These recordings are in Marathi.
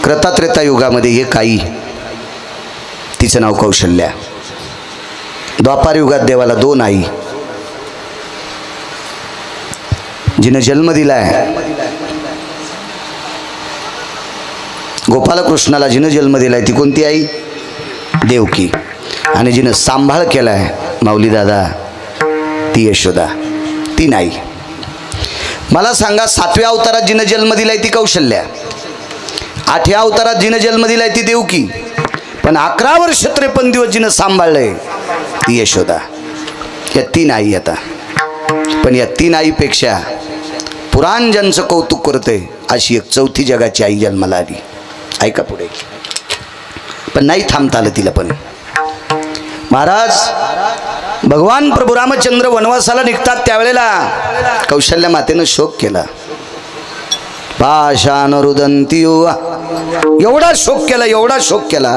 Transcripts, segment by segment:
कृतात्रेता युगामध्ये एक आई, तिचं नाव कौशल्या. द्वापार युगात देवाला 2 आई. जिनं जन्म दिलाय गोपालकृष्णाला, जिनं जन्म दिलाय ती कोणती आई? देवकी. आणि जिनं सांभाळ केलाय माऊली दादा, ती यशोदा. 3 आई. मला सांगा, 7व्या अवतारात जिनं जन्म दिलाय ती कौशल्या, 8व्या अवतारात जिनं जन्म दिलाय ती देवकी, पण 11 वर्ष 53 दिवस जिनं सांभाळलंय ती यशोदा. या 3 आई आता. पण या 3 आईपेक्षा पुराण ज्यांचं कौतुक करते अशी एक 4थी जगाची आई जन्माला आली. ऐका पुढे. पण नाही थांबता आलं तिला. पण महाराज, भगवान प्रभू रामचंद्र वनवासाला निघतात त्यावेळेला कौशल्या मातेनं शोक केला. पाषाण रुदंती, एवढा शोक केला, एवढा शोक केला.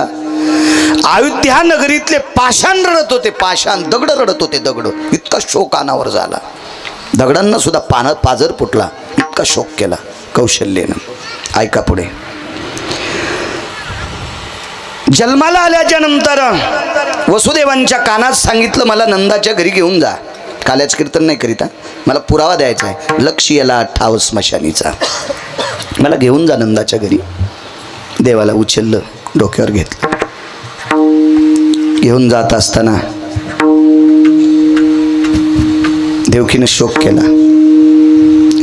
अयोध्या नगरीतले पाषाण रडत होते, पाषाण दगड रडत होते, दगड. इतका शोक अनावर झाला, दगडांना सुद्धा पाजर फुटला, इतका शोक केला कौशल्येनं. ऐका पुढे. जन्माला आल्याच्या नंतर वसुदेवांच्या कानात सांगितलं, मला नंदाच्या घरी घेऊन जा. काल्याच कीर्तन नाही करीता, मला पुरावा द्यायचा आहे. लक्ष याला ठाव स्मशानीचा, मला घेऊन जा नंदाच्या घरी. देवाला उचललं, डोक्यावर घेतलं. घेऊन जात असताना देवकीनं शोक केला.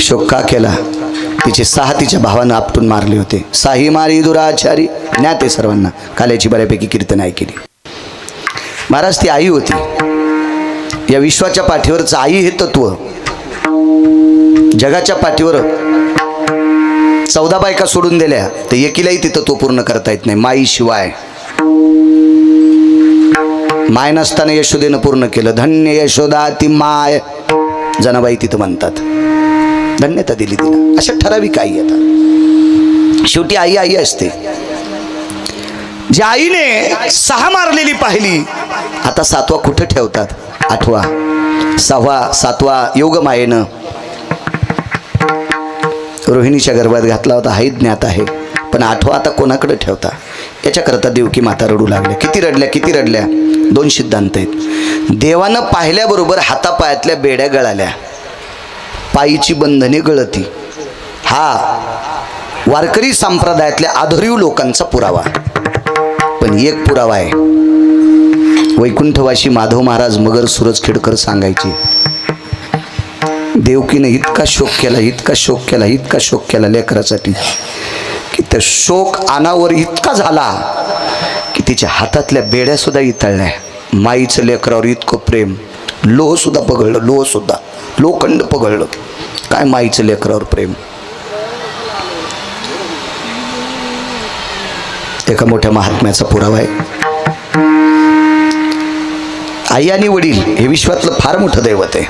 शोक का केला? तिचे 6 तिच्या भावानं आपटून मारले होते. 6 मारी दुराचारी, ज्ञात आहे सर्वांना. काल्याची बऱ्यापैकी कीर्तन ऐकली. महाराज, ती आई होती. या विश्वाच्या पाठीवरचं आई हे तत्व जगाच्या पाठीवर 14 बायका सोडून दिल्या तर एकीलाही ती तत्व पूर्ण करता येत नाही. माई शिवाय. माय नसताना यशोदेनं पूर्ण केलं. धन्य यशोदा ती माय, जनाबाई तिथं म्हणतात. धन्यता दिली तिला. अशा ठराविक आई. आता शेवटी आई आई असते. ज्या आईने 6 मारलेली पाहिली, आता 7वा कुठं ठेवतात? 8वा, 6वा, 7वा योग मायेनं रोहिणीच्या गर्भात घातला होता, हाही ज्ञात आहे. पण 8वा आता कोणाकडे ठेवता? याच्याकरता देवकी माता रडू लागल्या. किती रडल्या, किती रडल्या? 2 सिद्धांत आहेत. देवानं पाहिल्याबरोबर हातापायातल्या बेड्या गळाल्या, पायीची बंधने गळती. हा वारकरी संप्रदायातल्या आधुरीव लोकांचा पुरावा. पण एक पुरावा आहे, वैकुंठवासी माधव महाराज मगर सुरजखेडकर सांगायचे, देवकीने इतका शोक केला, इतका शोक केला, इतका शोक केला लेकरासाठी की त्या शोक अनावर इतका झाला की तिच्या हातातल्या बेड्या सुद्धा इतळल्या. माईचं लेकरावर इतकं प्रेम, लोह सुद्धा पगळलं, लोह सुद्धा, लोखंड पगळलं. काय माईचं लेकरावर प्रेम. एका मोठ्या महात्म्याचा पुरावा आहे. आई आणि वडील हे विश्वातलं फार मोठं दैवत आहे.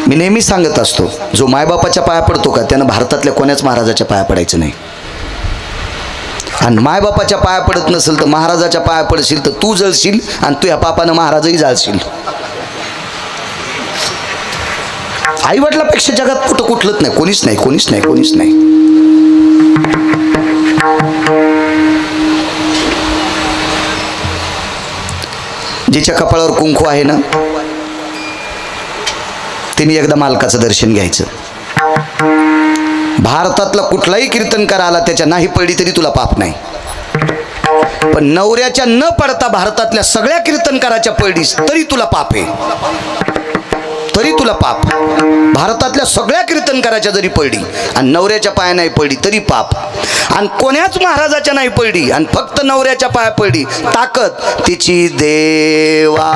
मी नेहमी सांगत असतो, जो मायबापाच्या पाया पडतो का त्यानं भारतातल्या कोण्याच महाराजाच्या पाया पडायचं नाही. आणि मायबापाच्या पाया पडत नसेल तर महाराजाच्या पाया पडशील तर तू जळशील आणि तुझ्या पापानं महाराजही जाळशील. आई वडिलापेक्षा जगात कुठं कुठलंच नाही, कोणीच नाही, कोणीच नाही, कोणीच नाही. जिच्या कपाळावर कुंकू आहे ना तिने एकदा मालकाचं दर्शन घ्यायचं. भारतातला कुठलाही कीर्तनकार आला त्याच्या नाही पडली तरी तुला पाप नाही. पण नवऱ्याच्या न पडता भारतातल्या सगळ्या कीर्तनकाराच्या पडलीस तरी तुला पाप आहे, तरी तुला पाप. भारतातल्या सगळ्या कीर्तनकाराच्या जरी पडली आणि नवऱ्याच्या पाया नाही पडली तरी पाप. आणि कोण्याच महाराजाच्या नाही पडली आणि फक्त नवऱ्याच्या पाया पडली, ताकद तिची देवा.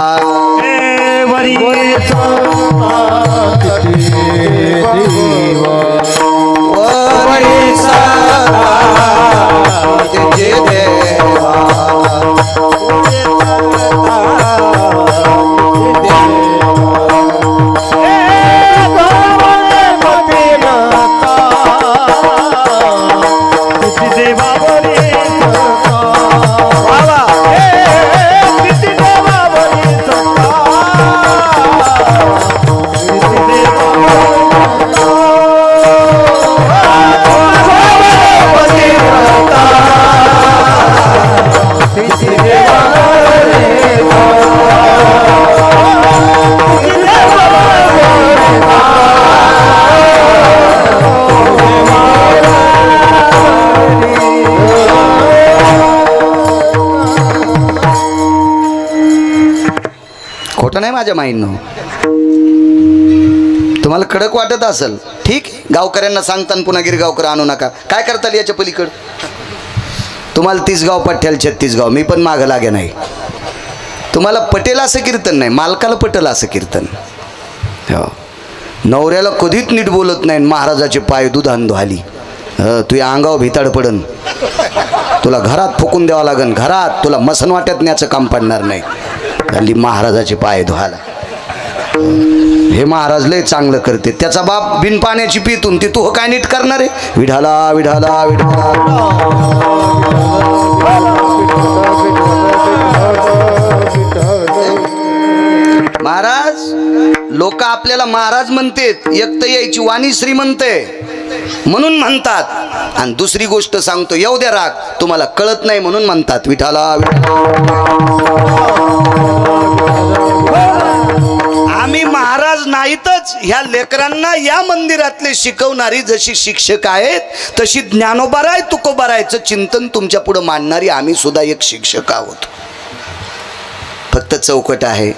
माझ्या माईंनो. तुम्हाला कडक वाटत असेल, ठीक. गावकऱ्यांना सांगताना पुन्हा गिरगावकर आणू नका. काय करताल याच्या पलीकड? तुम्हाला 30 गाव पठ्याल 36 गाव, मी पण मागं लागे नाही. तुम्हाला पटेल असं कीर्तन नाही, मालकाला पटेल असं कीर्तन. हो, नवऱ्याला कधीच नीट बोलत नाही. महाराजाचे पाय दुधान धुवाली, तू या अंगावर भिताड पडन, तुला घरात फुकून द्यावं लागन, घरात तुला मसन वाट्यात न्याचं काम पडणार नाही. हल्ली महाराजाचे पाय धुवाला. हे महाराज लय चांगलं करते. त्याचा बाप बिन पाण्याची पितून ते तू काय नीट करणार आहे? विढाला विढाला विढाला. महाराज, लोक आपल्याला महाराज म्हणतात, एक तर यायची वाणी श्रीमंत आहे म्हणून म्हणतात, आणि दुसरी गोष्ट सांगतो, येऊ द्या राग, तुम्हाला कळत नाही म्हणून म्हणतात विठाला. आम्ही महाराज नाहीतच, ह्या लेकरांना या मंदिरातले शिकवणारी जशी शिक्षक आहेत तशी ज्ञानोबाराय तुकोबारायचं चिंतन तुमच्या पुढे मांडणारी आम्ही सुद्धा एक शिक्षक आहोत. फक्त चौकट आहे,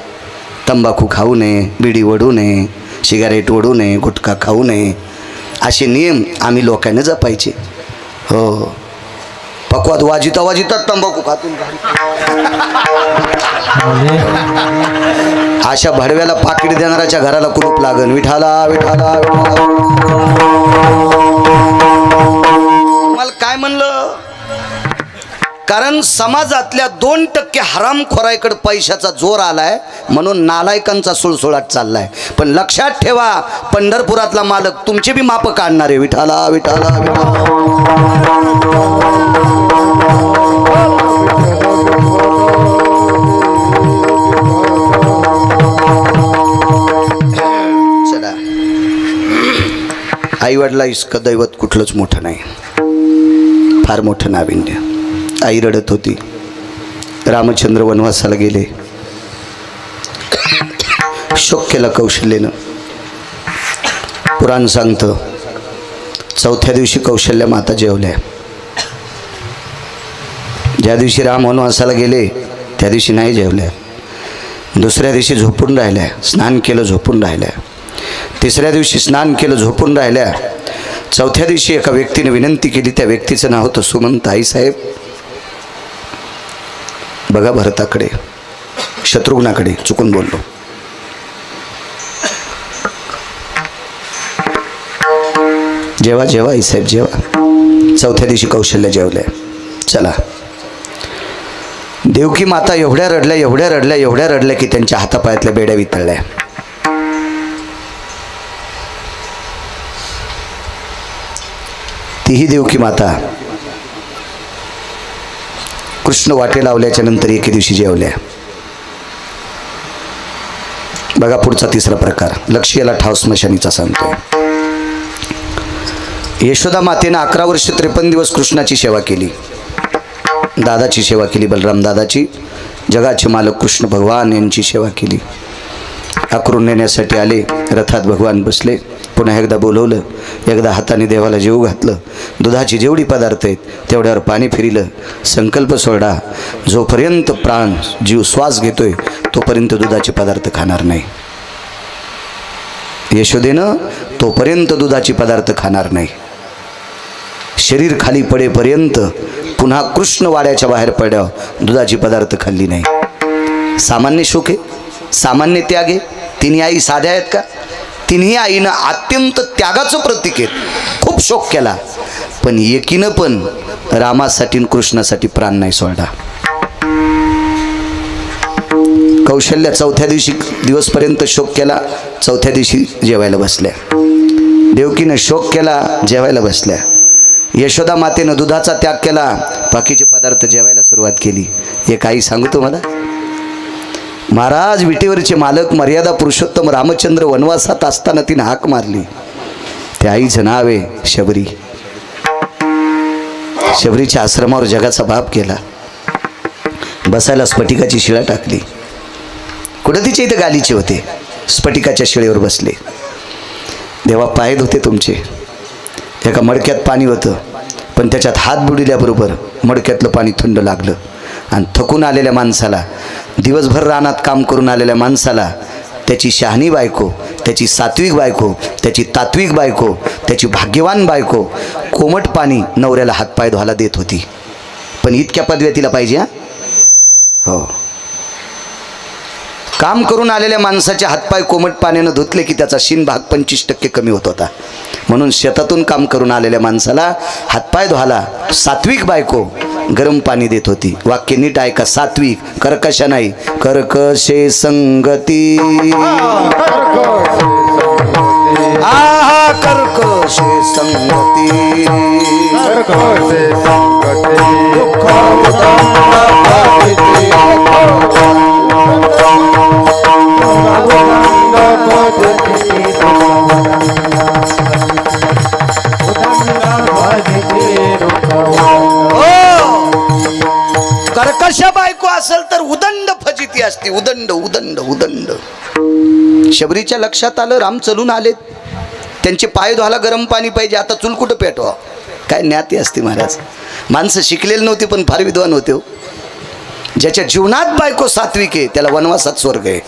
तंबाखू खाऊ नये, बिडी ओढू नये, सिगारेट ओढू नये, गुटखा खाऊ नये, असे नियम आम्ही लोकांना जपायचे. हो, पक्वात वाजिता वाजितात तंबाखू खातून. अशा भडव्याला पाकिट देणाऱ्याच्या घराला कुलूप लागन. विठाला विठाला विठाला. मला काय म्हणलं? कारण समाजातल्या 2% हरामखोराईकडे पैशाचा जोर आलाय म्हणून नालायकांचा सुळसुळाट चाललाय. पण लक्षात ठेवा, पंढरपुरातला मालक तुमचे बी माप काढणार आहे. विठाला विठाला विठाला. चला, आईवडला इतकं दैवत कुठलंच मोठं नाही, फार मोठं नाविन्य. आई रडत होती. रामचंद्र वनवासाला गेले. शोक केला कौशल्यानं. पुराण सांगतं, 4थ्या दिवशी कौशल्या माता जेवल्या. ज्या दिवशी राम वनवासाला गेले त्या दिवशी नाही जेवल्या. दुसऱ्या दिवशी झोपून राहिल्या, स्नान केलं झोपून राहिल्या. तिसऱ्या दिवशी स्नान केलं झोपून राहिल्या. 4थ्या दिवशी एका व्यक्तीने विनंती केली. त्या व्यक्तीचं नाव होतं सुमंत. आईसाहेब, बघा भरताकडे, शत्रुघ्नाकडे, चुकून बोललो. जेवा जेवा आईसाहेब जेवा. 4थ्या दिवशी कौशल्या जेवल्या. चला, देवकी माता एवढ्या रडल्या एवढ्या रडल्या एवढ्या रडल्या की त्यांच्या हातापायातल्या बेड्या वितळल्या. तीही देवकी माता कृष्ण वाटे लावल्याच्या नंतर एके दिवशी जेवल्या. बघा पुढचा तिसरा प्रकार, लक्ष याला ठाव स्मशानीचा सांगतोय. यशोदा मातेनं 11 वर्ष 53 दिवस कृष्णाची सेवा केली, दादाची सेवा केली, बलराम दादाची. जगाचे मालक कृष्ण भगवान यांची सेवा केली. आकरून नेण्यासाठी आले. रथात भगवान बसले. पुन्हा एकदा बोलवलं. एकदा हाताने देवाला जेवू घातलं. दुधाची जेवढी पदार्थ आहेत तेवढ्यावर पाणी फिरिलं. संकल्प सोडा, जोपर्यंत प्राण जीव श्वास घेतोय तोपर्यंत दुधाचे पदार्थ खाणार नाही. यशोदेनं तोपर्यंत दुधाचे पदार्थ खाणार नाही. शरीर खाली पडेपर्यंत पुन्हा कृष्ण वाड्याच्या बाहेर पडल्यावर दुधाची पदार्थ खाल्ली नाही. सामान्य शोक आहे, सामान्य त्याग आहे. तिन्ही आई साध्या आहेत का? तिन्ही आईनं अत्यंत त्यागाचं प्रतीक आहेत. खूप शोक केला, पण एकीनं पण रामासाठी कृष्णासाठी प्राण नाही सोडला. कौशल्या 4थ्या दिवसपर्यंत शोक केला. 4थ्या दिवशी जेवायला बसल्या. देवकीनं शोक केला, जेवायला बसल्या. यशोदा मातेनं दुधाचा त्याग केला, बाकीचे पदार्थ जेवायला सुरुवात केली. एक आई सांगू तुम्हाला, महाराज विटेवरचे मालक मर्यादा पुरुषोत्तम रामचंद्र वनवासात असताना तिने हाक मारली. त्या आईचं नाव आहे शबरी. शबरीच्या आश्रमावर जगाचा बाप केला. बसायला स्फटिकाची शिळा टाकली. कुठं तिचे इथं गालीचे होते, स्फटिकाच्या शिळेवर बसले. देवा पाय धुते तुमचे. एका मडक्यात पाणी होतं, पण त्याच्यात हात बुडिल्याबरोबर मडक्यातलं पाणी थंड लागलं. आणि थकून आलेल्या माणसाला, दिवसभर रानात काम करून आलेल्या माणसाला त्याची शहाणी बायको, त्याची सात्विक बायको, त्याची तात्विक बायको, त्याची भाग्यवान बायको कोमट पाणी नवऱ्याला हातपाय धुवायला देत होती. पण इतक्या पदव्या तिला पाहिजे. हो, काम करून आलेल्या माणसाचे हातपाय कोमट पाण्यानं धुतले की त्याचा शिनभाग 25% कमी होत होता. म्हणून शेतातून काम करून आलेल्या माणसाला हातपाय धुवायला सात्विक बायको गरम पाणी देत होती. वाक्य नीट ऐका. सात्विक, कर्कश नाही. कर्कशे संगती, आहा कर्कशे संगती, कर्कशे संगती, दुःख कर्कश बायको असेल तर उदंड फजिती असते. उदंड उदंड उदंड. शबरीच्या लक्षात आलं, राम चलून आलेत, त्यांचे पाय धुवायला गरम पाणी पाहिजे. आता चूल कुठं पेटवा. काय ज्ञाती असते महाराज. माणसं शिकलेली नव्हती पण फार विद्वान होते. ज्याच्या जीवनात बायको सात्विक आहे त्याला वनवासात स्वर्ग आहे.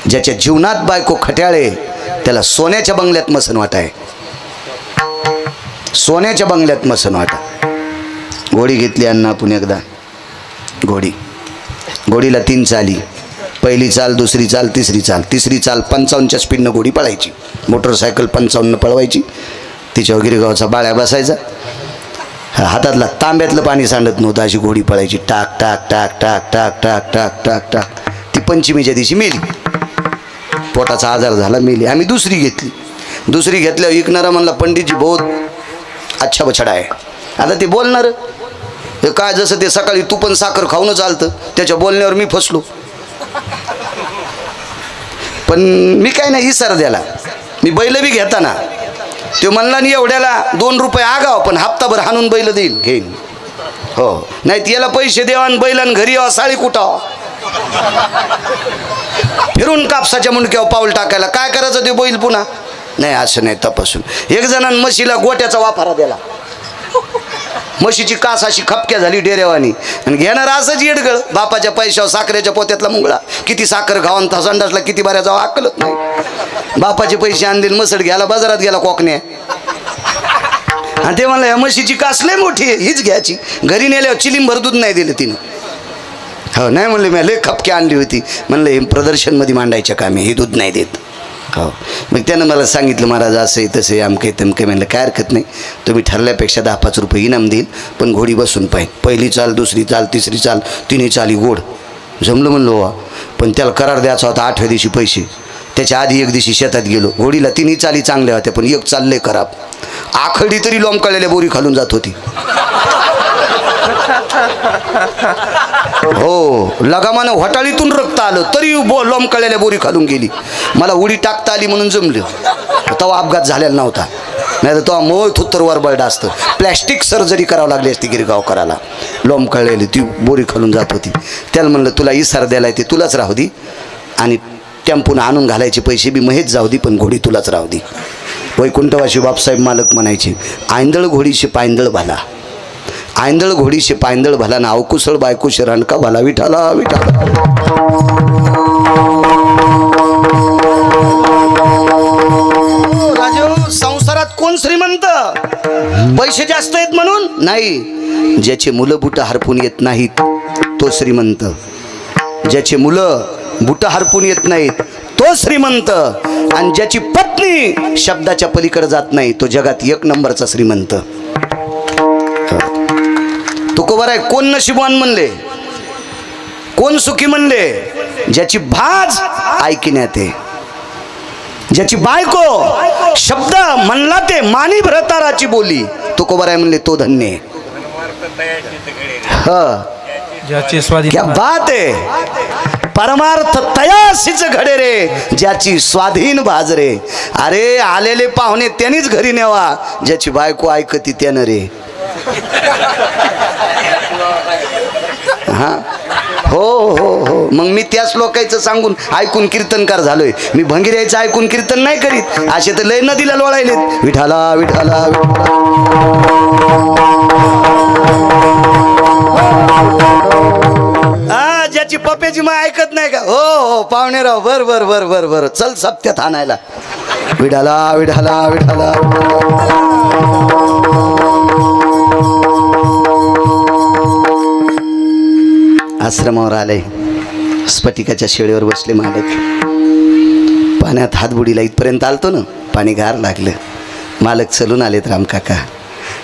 ज्याच्या जीवनात बायको खट्याळे त्याला सोन्याच्या बंगल्यात मसन वाट आहे. सोन्याच्या बंगल्यात मसन वाटा. घोडी घेतली अण्णा आपण एकदा. घोडीला 3 चाली. पहिली चाल, दुसरी चाल, तिसरी चाल. तिसरी चाल 55च्या स्पीडनं घोडी पळायची. मोटरसायकल 55 पळवायची. तिच्यावर गिरगावचा बाळ्या बसायचा. हातातला तांब्यातलं पाणी सांडत नव्हतं. अशी घोडी पळायची. टाक टाक टाक टाक टाक टाक टाक टाक टाक. ती पंचमीच्या दिवशी मेली. पोटाचा आजार झाला, मेली. आम्ही दुसरी घेतली. दुसरी घेतल्यावर विकणारा म्हणला, पंडितजी बहुत अच्छा बछडा आहे. आता ते बोलणार काय, जसं ते सकाळी तू पण साखर खाऊन चालतं, त्याच्या बोलण्यावर मी फसलो. पण मी काय नाही इसार द्याला. मी बैल बी घेताना तो म्हणला नाही एवढ्याला 2 रुपये आगाव, पण हप्ताभर हाणून बैल देईल, घेईन. हो, नाही याला पैसे देवा आणि बैलान घरी यावा, साळी कुटावा, फिरून कापसाच्या मुंडक्यावर पाऊल टाकायला. काय करायचं ते बैल पुन्हा नाही. असं नाही. तपासून एक जणांनी म्हशीला गोट्याचा वाफारा दिला. म्हशीची कास अशी खपक्या झाली डेरेवानी. आणि घेणार असंच येडगळ. बापाच्या पैशावर साखरेच्या पोत्यातला मुंगळा. किती साखर खाऊन संडासला किती बाऱ्या जावं अक्कलत नाही. बापाचे पैसे आणले, मसड घ्यायला बाजारात गेला कोकण्या. आणि ते म्हणलं, या म्हशीची कास लय मोठी आहे, हीच घ्यायची. घरी नेल्यावर चिलीम भर दूध नाही दिलं तिनं. हो, नाही म्हणले, मी लय खपकी आणली होती. म्हणलं हे प्रदर्शनमध्ये मांडायच्या कामे, हे दूध नाही देत. हो, मग त्यानं मला सांगितलं, महाराज असं आहे तसं आहे, आमके तमके. म्हणलं काय हरकत नाही, तुम्ही ठरल्यापेक्षा 10-5 रुपये इनाम देईल, पण घोडी बसून पाहिजे. पहिली चाल, दुसरी चाल, तिसरी चाल, 3 चाली गोड. जमलं म्हणलो. पण त्याला करार द्यायचा होता 8व्या दिवशी पैसे. त्याच्या आधी एक दिवशी शेतात गेलो. घोडीला 3 चाली चांगल्या होत्या, पण एक चालले खराब. आखडी तरी लोंबकळलेल्या बोरी खालून जात होती. हो, लगामानं होटाळीतून रक्त आलं तरी लोंबकळलेल्या बोरी खालून गेली. मला उडी टाकता आली म्हणून जमलं. तेव्हा अपघात झालेला नव्हता. नाही तर तेव्हा मोळ थुत्तरवर बळडा असतं. प्लॅस्टिक सर्जरी करावं लागली असती गिरगाव करायला. लोंबकळलेली ती बोरी खालून जात होती. त्याला म्हणलं, तुला इसार द्यायला ते तुलाच राहू दे, आणि टेम्पून आणून घालायचे पैसे बी महेच जाऊ दे, पण घोडी तुलाच राहू दे. वैकुंठवासी बापसाहेब मालक म्हणायचे, आंधळ घोडीशी पायंदळ भाला, आंधळ घोडीशी पायंदळ भाला ना, अवकुसळ बायकोशी रानका भाला. विठाला विठाला. राजू, संसारात कोण श्रीमंत? पैसे जास्त आहेत म्हणून नाही. ज्याचे मुलं बुट हरपून येत नाहीत तो श्रीमंत. ज्याचे मुलं बुट हरपून येत नाहीत तो श्रीमंत. आणि ज्याची पत्नी शब्दाच्या पलीकडे जात नाही तो जगात 1 नंबरचा श्रीमंत. तुकोबर आहे. कोण नशिबवान म्हणले, कोण सुखी म्हणले? ज्याची भाज ऐकण्यात आहे, ज्याची बायको शब्द म्हणला ते मानी भरताराची बोली. तुकोबर आहे म्हणले तो धन्य. ज्याची स्वाधीन, क्या बात आहे. परमार्थ तयासीच घडे रे, ज्याची स्वाधीन भाज रे. अरे आलेले पाहुणे त्यांनीच घरी नेवा, ज्याची बायको ऐकती त्यानं रे. हा, हो हो हो. मग मी त्याच लोकांचं सांगून ऐकून कीर्तनकार झालोय. मी भंगिऱ्याचं ऐकून कीर्तन नाही करीत. असे तर लय नदीला लोळायलेत. विठाला विठाला ज्याची पप्याची माय ऐकत नाही का? हो हो, पाहुणेराव बर बर बर बर बर चल सप्त्यात आणायला. विठाला विठाला विठाला. आश्रमावर आले. स्फटिकाच्या शेळीवर बसले मालक. पाण्यात हात बुडीला इथपर्यंत आलतो ना, पाणी गार लागलं. मालक चलून आलेत. रामकाका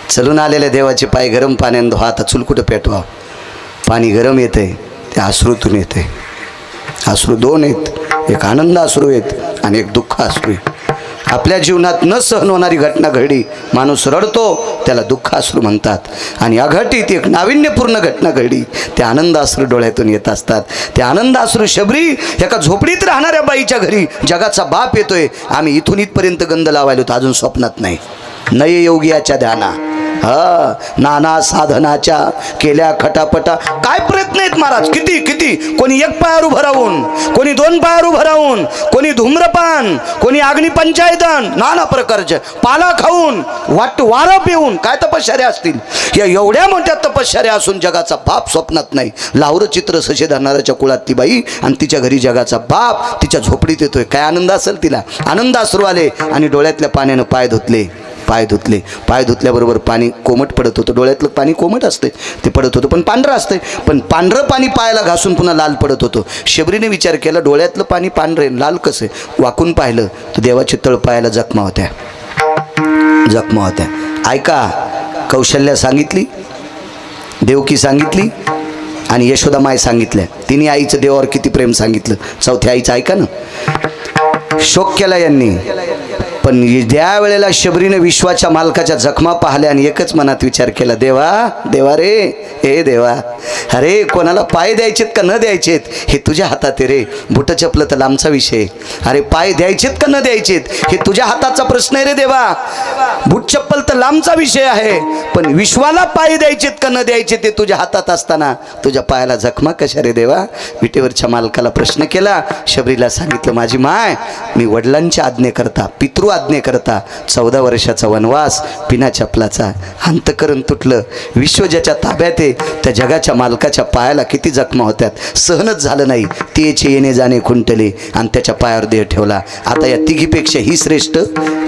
चलून आलेले देवाचे पाय गरम पाण्यानं धुवा. आता चूल कुठं पेटवा. पाणी गरम येते, ते अश्रूतून येते. अश्रू दोन आहेत, एक आनंद अश्रू आहेत आणि एक दुःख अश्रू आहे. आपल्या जीवनात न सहन होणारी घटना घडली, माणूस रडतो, त्याला दुःख अश्रू म्हणतात. आणि अघटित एक नाविन्यपूर्ण घटना घडली, ते आनंद अश्रू डोळ्यातून येत असतात. ते आनंद अश्रू शबरी एका झोपडीत राहणाऱ्या बाईच्या घरी जगाचा बाप येतोय. आम्ही इथून इथपर्यंत गंध लावायला होतो, अजून स्वप्नात नाही. नय योगियाच्या ध्याना नाना साधनाच्या केल्या खटापटा. काय प्रयत्न आहेत महाराज, किती किती. कोणी एक पायावर उभं राहून, कोणी दोन पायावर उभं राहून, कोणी धूम्रपान, कोणी अग्निपंचायतन, नाना प्रकारचे पाला खाऊन, वारं पिऊन. काय तपश्चर्या असतील या. एवढ्या मोठ्या तपश्चर्या असून जगाचा बाप स्वप्नात नाही. लावरं चित्र सशे धरणाऱ्याच्या कुळात ती बाई आणि तिच्या घरी जगाचा बाप तिच्या झोपडीत येतोय. काय आनंद असेल तिला. आनंद अश्रू आले आणि डोळ्यातल्या पाण्यानं पाय धुतले. पाय धुतले. पाय धुतल्याबरोबर पाणी कोमट पडत होतं. डोळ्यातलं पाणी कोमट असते, ते पडत होतं, पण पांढरं असते. पण पांढरं पाणी पायाला घासून पुन्हा लाल पडत होतं. शबरीने विचार केला, डोळ्यातलं पाणी पांढरे लाल कसं. वाकून पाहिलं तर देवाच्या तळपायाला जखमा होत्या. जखमा होत्या. ऐका, कौशल्या सांगितली, देवकी सांगितली आणि यशोदा माय सांगितल्या. तिन्ही आईचं देवावर किती प्रेम सांगितलं. चौथ्या आईचं ऐका ना. शोक केला यांनी. पण ज्या वेळेला शबरीने विश्वाच्या मालकाच्या जखमा पाहिल्या आणि एकच मनात विचार केला, देवा देवा रे, हे देवा, अरे कोणाला पाय द्यायचेत का न द्यायचेत हे तुझ्या हातात आहे रे. बुट चपलं तर लांबचा विषय. अरे पाय द्यायचेत का न द्यायचेत हे तुझ्या हाताचा प्रश्न आहे रे देवा. बूट चप्पल तर लांबचा विषय आहे, पण विश्वाला पाय द्यायचेत का न द्यायचे ते तुझ्या हातात असताना तुझ्या पायाला जखमा कशा रे देवा. विटेवरच्या मालकाला प्रश्न केला. शबरीला सांगितलं, माझी माय, मी वडिलांच्या आज्ञेकरता, पितृ आज्ञेकरता 14 वर्षाचा वनवास बिना चपलाचा. अंतकरण तुटलं. विश्व ज्याच्या ताब्यात आहे त्या जगाच्या मालकाच्या पायाला किती जखमा होत्यात. सहनच झालं नाही. तेचे येणे जाणे खुंटले आणि त्याच्या पायावर देह ठेवला. आता या तिघीपेक्षा ही श्रेष्ठ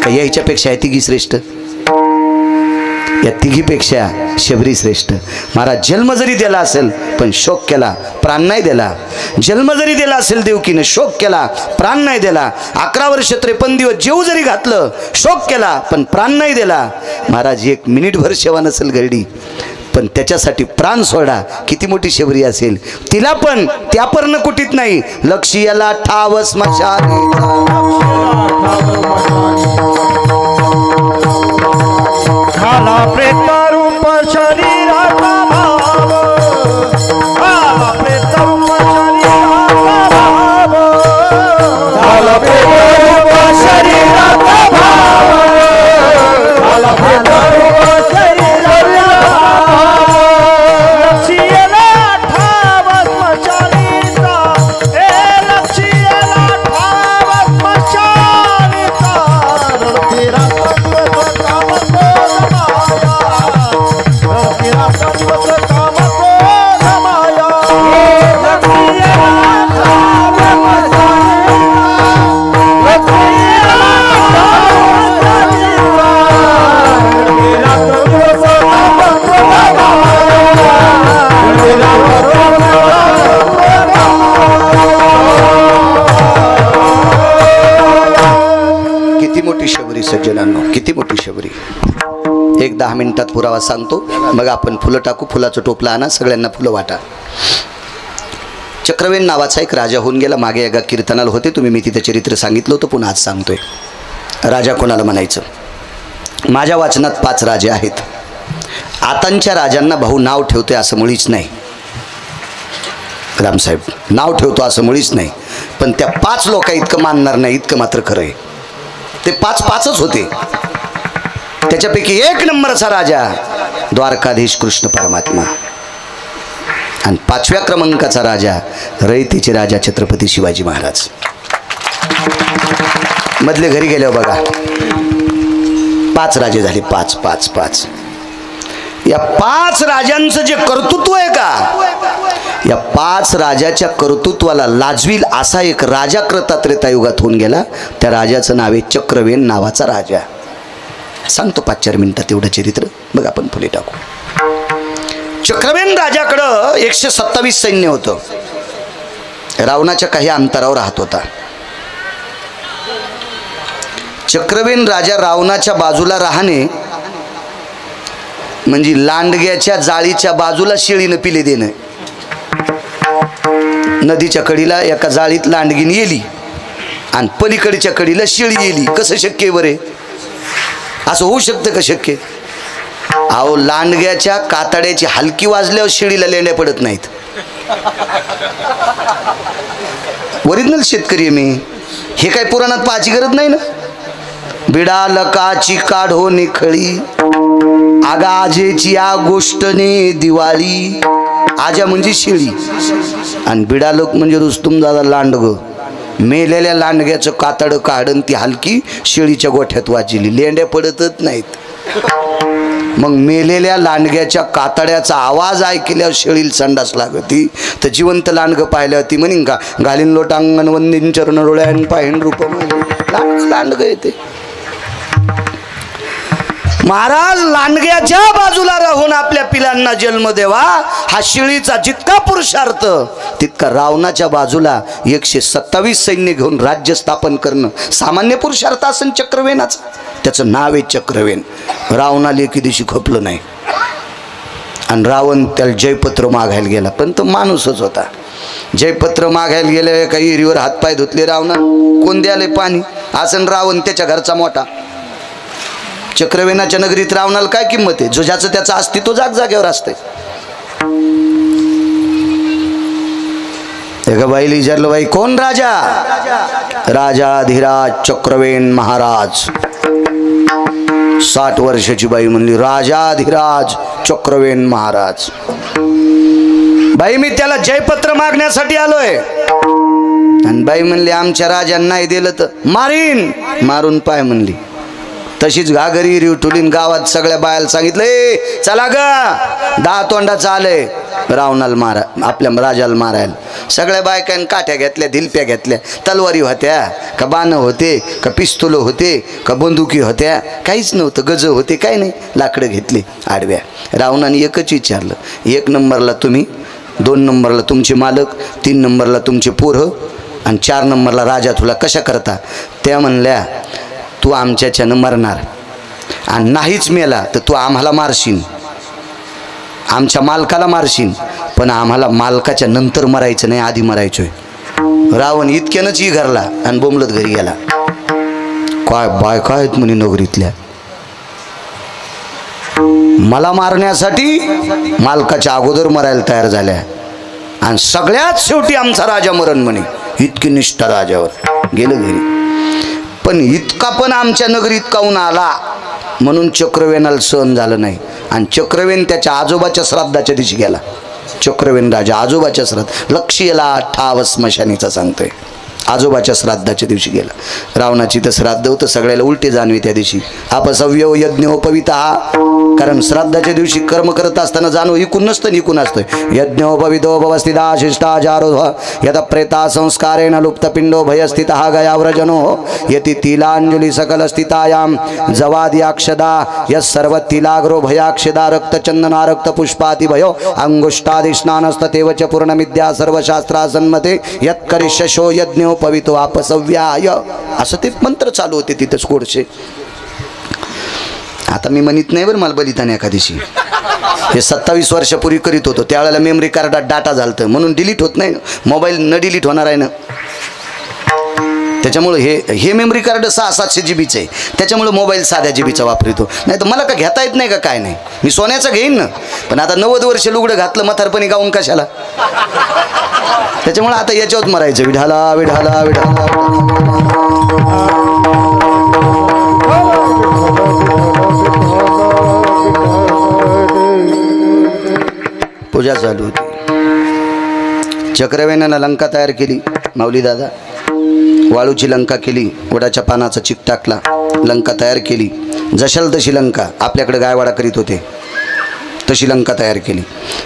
का याच्यापेक्षा या तिघी श्रेष्ठ. या तिघीपेक्षा शबरी श्रेष्ठ. महाराज जन्म जरी दिला असेल पण शोक केला, प्राण नाही दिला. जन्म जरी दिला असेल देवकीने, शोक केला, प्राण नाही दिला. 11 वर्ष 53 दिवस जेव जरी घातलं, शोक केला पण प्राण नाही दिला. महाराज 1 मिनिटभर सेवा नसेल घडली पण त्याच्यासाठी प्राण सोडा. किती मोठी शबरी असेल. तिला पण त्या पर्णकुटीत नाही, लक्ष्याला ठाव स्मशानी. झाला प्रेतरूप शरीराचा भाव, झाला प्रेतरूप शरीराचा भाव, झाला प्रेतरूप शरीराचा भाव, झाला प्रेतरूप शरीराचा भाव. लक्ष्याला ठाव स्मशानीचा, ए लक्ष्याला ठाव स्मशानीचा. रडतीरा सज्जनांनो, किती मोठी शबरी. एक 10 मिनिटात पुरावा सांगतो, मग आपण फुलं टाकू. फुलाचं टोपलं आणा, सगळ्यांना फुलं वाटा. चक्रवेन नावाचा एक राजा होऊन गेला. मागे एका कीर्तनाला होते तुम्ही, मी तिथं चरित्र सांगितलं होतं, पुन्हा आज सांगतोय. राजा कोणाला म्हणायचं. माझ्या वाचनात 5 राजे आहेत. आतांच्या राजांना भाऊ नाव ठेवतोय असं मुळीच नाही. रामसाहेब नाव ठेवतो असं मुळीच नाही, पण त्या 5 लोक इतकं मानणार नाही इतकं मात्र खरं आहे. ते 5च होते. त्याच्यापैकी 1 नंबरचा राजा द्वारकाधीश कृष्ण परमात्मा आणि 5व्या क्रमांकाचा राजा रयतेचे राजा छत्रपती शिवाजी महाराज. मधले घरी गेल्यावर बघा 5 राजे झाले. 5. या 5 राजांचं जे कर्तृत्व आहे का, या 5 राजाच्या कर्तृत्वाला लाजवील असा एक राजा त्रेतायुगात होऊन गेला. त्या राजाचं नाव आहे चक्रवेन नावाचा राजा. सांगतो 5-4 मिनिटात एवढं चरित्र, बघ आपण पुढे टाकू. चक्रवेन राजाकडं 127 सैन्य होतं. रावणाच्या काही अंतरावर राहत होता. चक्रवेन राजा रावणाच्या बाजूला राहणे म्हणजे लांडग्याच्या जाळीच्या बाजूला शेळीनं पिले देणं. नदीच्या कडीला एका जाळीत लांडगीन येली आणि पलीकडच्या कडीला शेळी येली. कसं शक्य बरे? असं होऊ शकतं का शक्य? अहो, लांडग्याच्या कातड्याची हलकी वाजल्यावर शेळीला लेंड्या पडत नाहीत. ओरिजिनल शेतकरी आहे मी. हे काय पुराणात पाहायची गरज नाही ना. बिडा लकाची काढो निखळी, आगा आजेची या गोष्टने दिवाळी. आजा म्हणजे शेळी आणि बिडालोक म्हणजे रुस्तुम दादा लांडग. मेलेल्या लांडग्याचं कातड काढून ती हलकी शेळीच्या गोठ्यात वाजली. लेंड्या पडतच नाहीत. मग मेलेल्या लांडग्याच्या कातड्याचा आवाज ऐकल्यावर शेळीला संडास लागती. तर जिवंत लांडगं पाहिल्यावर ती म्हणीन का, घालीन लोटांगण वंदीन चरण डोळ्यान पाहिन रूप लांडगं येते. महाराज लांडग्याच्या बाजूला राहून आपल्या पिलांना जन्म देवा हा शेळीचा जितका पुरुषार्थ, तितका रावणाच्या बाजूला 127 सैन्य घेऊन राज्य स्थापन करणं सामान्य पुरुषार्थ असेल चक्रवेनाचा. त्याचं नाव आहे चक्रवेन. रावणाला एके दिवशी खपलं नाही आणि रावण त्याला जयपत्र मागायला गेला. पण तो माणूसच होता. जयपत्र मागायला गेले, काही हिरीवर हातपाय धुतले. रावणा कोण द्याले पाणी? असं रावण त्याच्या घरचा मोठा. चक्रवेनाच्या नगरीत रावणाला काय किंमत आहे? जो ज्याचं त्याचं अस्तित्व जागेवर असतंय. एका बाईला विचारलं, बाई कोण राजा? राजाधिराज चक्रवेन महाराज. 60 वर्षाची बाई म्हणली, राजाधिराज चक्रवेन महाराज. बाई मी त्याला जयपत्र मागण्यासाठी आलोय. आणि बाई म्हणली, आमच्या राजांना नाही दिलं तर मारीन. मारून पाय म्हणली. तशीच घागरी रिवटुलीन गावात सगळ्या बायाला सांगितलं, ए चला ग 10 तोंडाचं आलंय रावणाला मारा, आपल्या राजाला मारायला. सगळ्या बायकांनी काठ्या घेतल्या, धिलप्या घेतल्या, तलवारी होत्या का, बाणं होते का, पिस्तुलं होते का, बंदुकी होत्या, काहीच नव्हतं. गज होते, काही नाही. लाकडं घेतली आडव्या. रावणाने एकच विचारलं, 1 नंबरला तुम्ही, 2 नंबरला तुमचे मालक, 3 नंबरला तुमचे पोरं आणि 4 नंबरला राजा तुला कशा करता? त्या म्हणल्या, तू आमच्याच्यानं मरणार आणि नाहीच मेला तर तू आम्हाला मारशील, आमच्या मालकाला मारशील, पण आम्हाला मालकाच्या नंतर मरायचं नाही, आधी मरायचोय. रावण इतक्यानंच घरला आणि बोंबलत घरी गेला. काय बायका आहेत म्हणे नगरीतल्या, मला मारण्यासाठी मालकाच्या अगोदर मरायला तयार झाल्या आणि सगळ्यात शेवटी आमचा राजा मरण म्हणे. इतकी निष्ठा राजावर. गेलं घरी. पण इतका पण आमच्या नगरीत काऊन आला म्हणून चक्रवेनाला सहन झालं नाही आणि चक्रवेन त्याच्या आजोबाच्या श्राद्धाच्या दिवशी गेला. चक्रवेन राजा आजोबाच्या श्राद्ध, लक्ष्यला ठाव स्मशानीचा सांगतोय. आजोबाच्या श्राद्धाच्या दिवशी गेला. रावणाची तर श्राद्ध होतं, सगळ्याला उलटे जाणवे त्या दिवशी. अपसव्यो यज्ञोपविता, कारण श्राद्धाच्या दिवशी कर्म करत असताना जाणव इकून नसतं, निकून असतोय. यज्ञोपवितो भवस्थिता शिष्टाचारो यद प्रेता संस्कारेण लुप्तपिंडो भयस्थितः गयाव्रजनो यति तिलांजली सकल स्थितायाम जवाद्याक्षदा यस्सर्व तिलाग्रो भयाक्षदा रक्तचंदना रक्तपुष्पाति भयो अंगुष्टादिस्नानस्ततेव च पूर्णमिद्या सर्वशास्त्रासन्मते यत्करिष्यशो यज्ञो पवितो आपसव्याय. असं ते मंत्र चालू होते तिथंच कोडचे. आता मी म्हणत नाही बरं, मला बलिदान एखादीशी हे 27 वर्षापूर्वी करीत होतो. त्यावेळेला मेमरी कार्डात डाटा झालतं म्हणून डिलीट होत नाही. मोबाईल न डिलीट होणार आहे ना, त्याच्यामुळे हे मेमरी कार्ड 600-700 GB आहे. त्याच्यामुळे मोबाईल साध्या जीबीचा वापरतो. नाही तर मला का घेता येत नाही का काय नाही, मी सोन्याचं घेईन ना. पण आता 90 वर्ष लुगडं घातलं म्हातारपणी गाऊन कशाला. त्याच्यामुळे आता याच्यावर मरायचं. विढाला विढाला विढाला. पूजा चालू होती. चक्रवेनानं लंका तयार केली. माऊली दादा वाळूची लंका केली, वडाच्या पानाचा चिक टाकला, लंका तयार केली. जशाल तशी लंका. आपल्याकडे गायवाडा करीत होते. तशी लंका तयार केली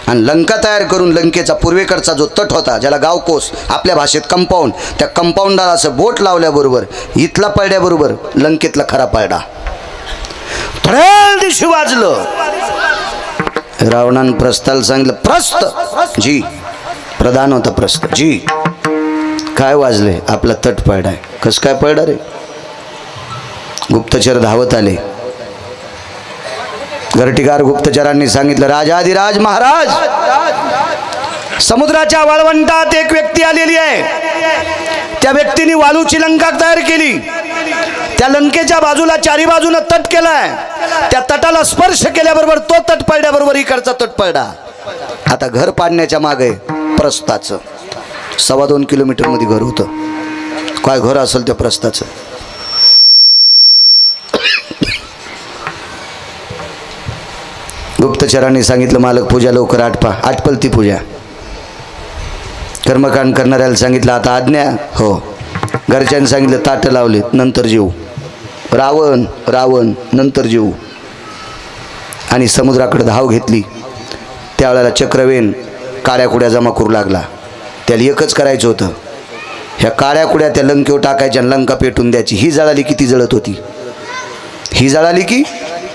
आणि लंका तयार करून लंकेचा पूर्वेकडचा जो तट होता ज्याला गावकोस आपल्या भाषेत कंपाऊंड, त्या कंपाऊंडाला असं बोट लावल्याबरोबर इथला पळड्याबरोबर लंकेतला खरा पळडा थोड्या दिवशी वाजलं. रावणानं प्रस्थाला सांगितलं, प्रस्थ जी प्रधान होता प्रस्थ जी. काय वाजले? आपला तट पळडा आहे. कसं काय पळडा रे? गुप्तचर धावत आले. घरटीगार गुप्तचरांनी सांगितलं, राजाधिराज महाराज, समुद्राच्या वाळवंटात एक व्यक्ती आलेली आहे. त्या व्यक्तीने वालूची लंका तयार केली. त्या लंकेच्या बाजूला चारी बाजूनं तट केलाय. त्या तटाला स्पर्श केल्याबरोबर तो तट पडल्याबरोबर इकडचा तट पडला. आता घर पाडण्याच्या मागे प्रस्थाचं 2.25 किलोमीटर मध्ये घर होतं. काय घर असेल त्या प्रस्थाचं? गुप्तचरांनी सांगितलं, मालक पूजा लवकर आटपल ती पूजा. कर्मकांड करणाऱ्याला सांगितलं, आता आज्ञा. हो. घरच्यांनी सांगितलं, ताटं लावले, नंतर जेवू. रावण नंतर जेवू. आणि समुद्राकडे धाव घेतली. त्यावेळेला चक्रवेन काळ्या कुड्या जमा करू लागला. त्याला एकच करायचं होतं, ह्या काळ्या कुड्या त्या लंकेवर टाकायच्या आणि लंका पेटून द्यायची. ही जळाली की ती जळत होती, ही जळाली की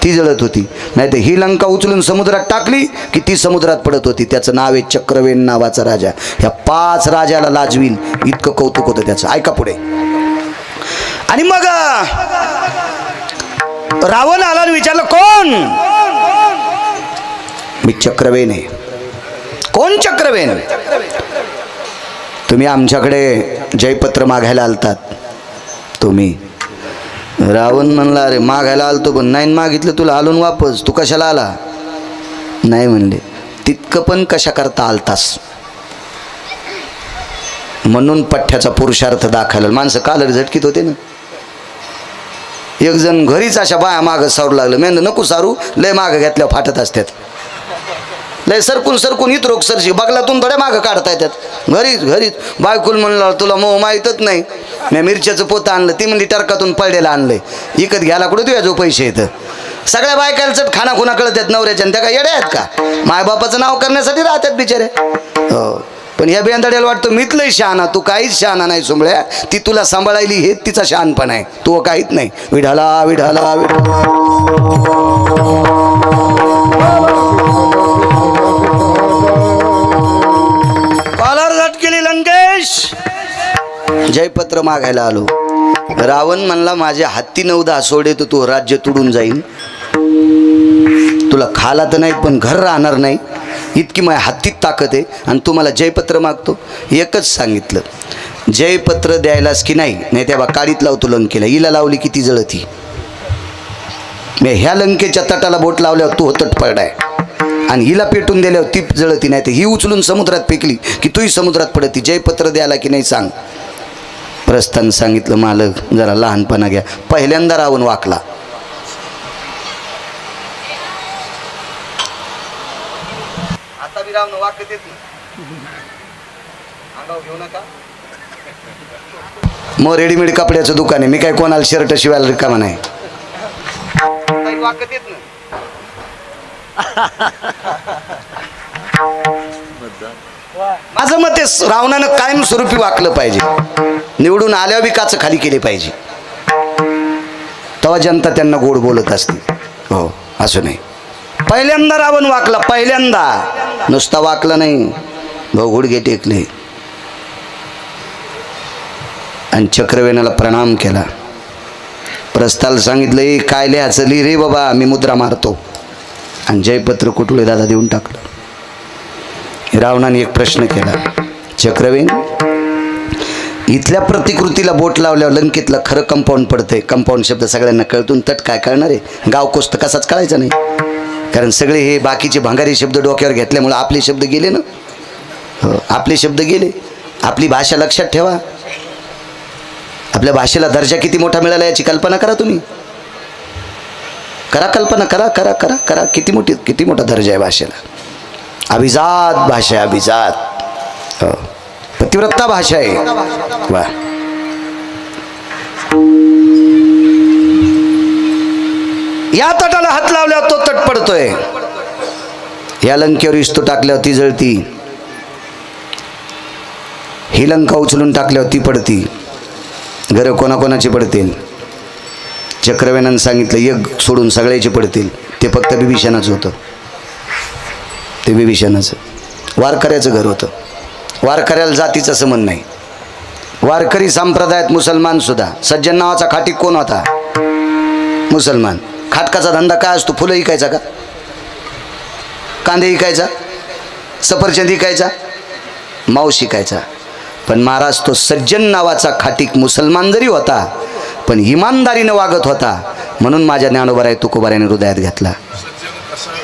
ती जळत होती. नाही तर ही लंका उचलून समुद्रात टाकली की ती समुद्रात पडत होती. त्याचं नाव आहे चक्रवेन नावाचा राजा. ह्या 5 राजाला लाजवील इतकं कौतुक होतं त्याचं. ऐका पुढे. आणि मग रावण आला आणि विचारलं, कोण? मी चक्रवेन आहे. कोण चक्रवेन? तुम्ही आमच्याकडे जयपत्र मागायला आलतात. तुम्ही? रावण म्हणला, अरे मागायला आलतो पण नाही मागितलं तुला, आलो वापस. तू कशाला आला? नाही म्हणले. तितकं पण कशा करता आलतास? म्हणून पठ्ठ्याचा पुरुषार्थ दाखवला. माणसं कालर झटकीत होते ना. एक जण घरीच अशा बाया मागं सारू लागलं. मेंद नको सारू, लय मागं घेतल्यावर फाटत असतात. लय सरकून इतरोग सरशी बगलातून थोड्या मागं काढता येतात. घरीच बायकुल म्हणलं, तुला मोह माहीतच नाही. मी मिरच्याचं पोतं आणलं, ती म्हणली टरकातून पळडेला आणलंय. इकत घ्यायला कुठे तुझ्या जो पैसे येतं. सगळ्या बायकाला चट खाना खुना कळत आहेत नवऱ्याच्या. त्या काय येड्या आहेत का? मायबापाचं नाव करण्यासाठी राहतात बिचारे. हो. पण ह्या बेंदाड्याला वाटतं मीच लय शहाणा. तू काहीच शहाणा नाही सुंबळ्या. ती तुला सांभाळायली हे तिचा शहाणपणा आहे. तू काहीच नाही. विढाला विढाला कॉलर झटकेली लंकेश. जयपत्र मागायला आलो. रावण म्हणला, माझ्या हत्ती 9-10 सोडे तर तू राज्य तुडून जाईल. तुला खाला तर नाही पण घर राहणार नाही. इतकी माझ्या हत्तीत ताकद आहे आणि तू मला जयपत्र मागतो. एकच सांगितलं, जयपत्र द्यायलास की नाही, नाही त्या काळीत लावतो लंकेला. हिला लावली की ती जळती. मी ह्या लंकेच्या तटाला बोट लावल्यावर तू तट पडलाय आणि हिला पेटून दिल्यावर ती जळती. नाही तर ही उचलून समुद्रात फेकली की तूही समुद्रात पडती. जयपत्र द्यायला की नाही सांग. प्रस्थान सांगितलं, मालक जरा लहानपणा घ्या. पहिल्यांदा रावण वाकला. आता बी रावण वाकत येत अंगावर घेऊ नका. मग रेडीमेड कपड्याचं दुकान आहे. मी काय कोणाला शर्ट शिवायला रिकामा नाही. वाकत येत ना. माझं मत आहे, रावणानं कायमस्वरूपी वाकलं पाहिजे. निवडून आल्यावर काच खाली केले पाहिजे. तेव्हा जनता त्यांना गोड बोलत असते. हो, असं नाही. पहिल्यांदा रावण वाकला. पहिल्यांदा. नुसता वाकला नाही, गुडघे टेकले आणि चक्रवेनाला प्रणाम केला. प्रस्थाला सांगितलं, काय लिहायचं लिहि रे बाबा, मी मुद्रा मारतो. आणि जयपत्र कुटुळे दादा देऊन टाकलं. रावणाने एक प्रश्न केला, चक्रवेन, इथल्या प्रतिकृतीला बोट लावल्यावर लंकेतलं खरं कंपाऊंड पडतंय. कंपाऊंड शब्द सगळ्यांना कळतून तट काय कळणार आहे? गावकोस तर कसाच कळायचा नाही. कारण सगळे हे बाकीचे भंगारी शब्द डोक्यावर घेतल्यामुळे आपले शब्द गेले ना. हो, आपले शब्द गेले. आपली भाषा लक्षात ठेवा. आपल्या भाषेला दर्जा किती मोठा मिळाला याची कल्पना करा तुम्ही. करा कल्पना, करा करा करा करा. किती मोठा दर्जा आहे भाषेला. अभिजात भाषा आहे, अभिजात. हो, पतिव्रता भाषा आहे. वा. या तटाला हात लावल्यावर तो तट पडतोय. या लंकेवर इस्तू टाकल्यावर ती जळती, ही लंका उचलून टाकल्यावर ती पडती. घरं कोणाकोणाची पडतील? चक्रवेनानं सांगितलं एक सोडून सगळ्याचे पडतील. ते फक्त बिभीषणाचं होतं. ते बिभीषणाचं वारकऱ्याचं घर होतं. वारकऱ्याला जातीचं संबंध नाही. वारकरी संप्रदायात मुसलमान सुद्धा. सज्जन नावाचा खाटीक कोण होता? मुसलमान. खाटकाचा धंदा काय असतो? फुलं विकायचा का? कांदे विकायचा? सफरचंद विकायचा? मांस शिकायचा? पण महाराज तो सज्जन नावाचा खाटीक मुसलमान जरी होता पण इमानदारीनं वागत होता, म्हणून माझ्या ज्ञानोबाराय तुकोबारायने हृदयात घेतला.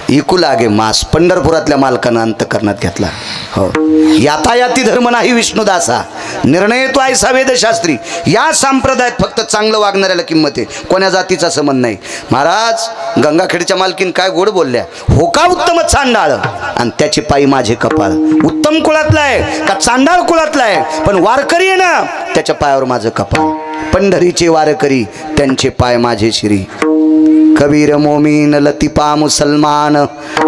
इकू लागे मास पंढरपुरातल्या मालकानं अंतकरणात घेतला. हो, यातायाती धर्म नाही विष्णुदासा, निर्णय तो ऐसा वेदशास्त्री. या संप्रदायात फक्त चांगलं वागणाऱ्याला किंमत आहे, कोण्या जातीचा संबंध नाही. महाराज गंगाखेडच्या मालकीन काय गोड बोलल्या, हो का उत्तम चांडाळ आणि त्याची पायी माझे कपाळ. उत्तम कुळातला आहे का चांडाळ कुळातला आहे, पण वारकरी आहे ना, त्याच्या पायावर माझं कपाळ. पंढरीचे वारकरी त्यांचे पाय माझे श्री. कबीर मोमीन लतिपा मुसलमान,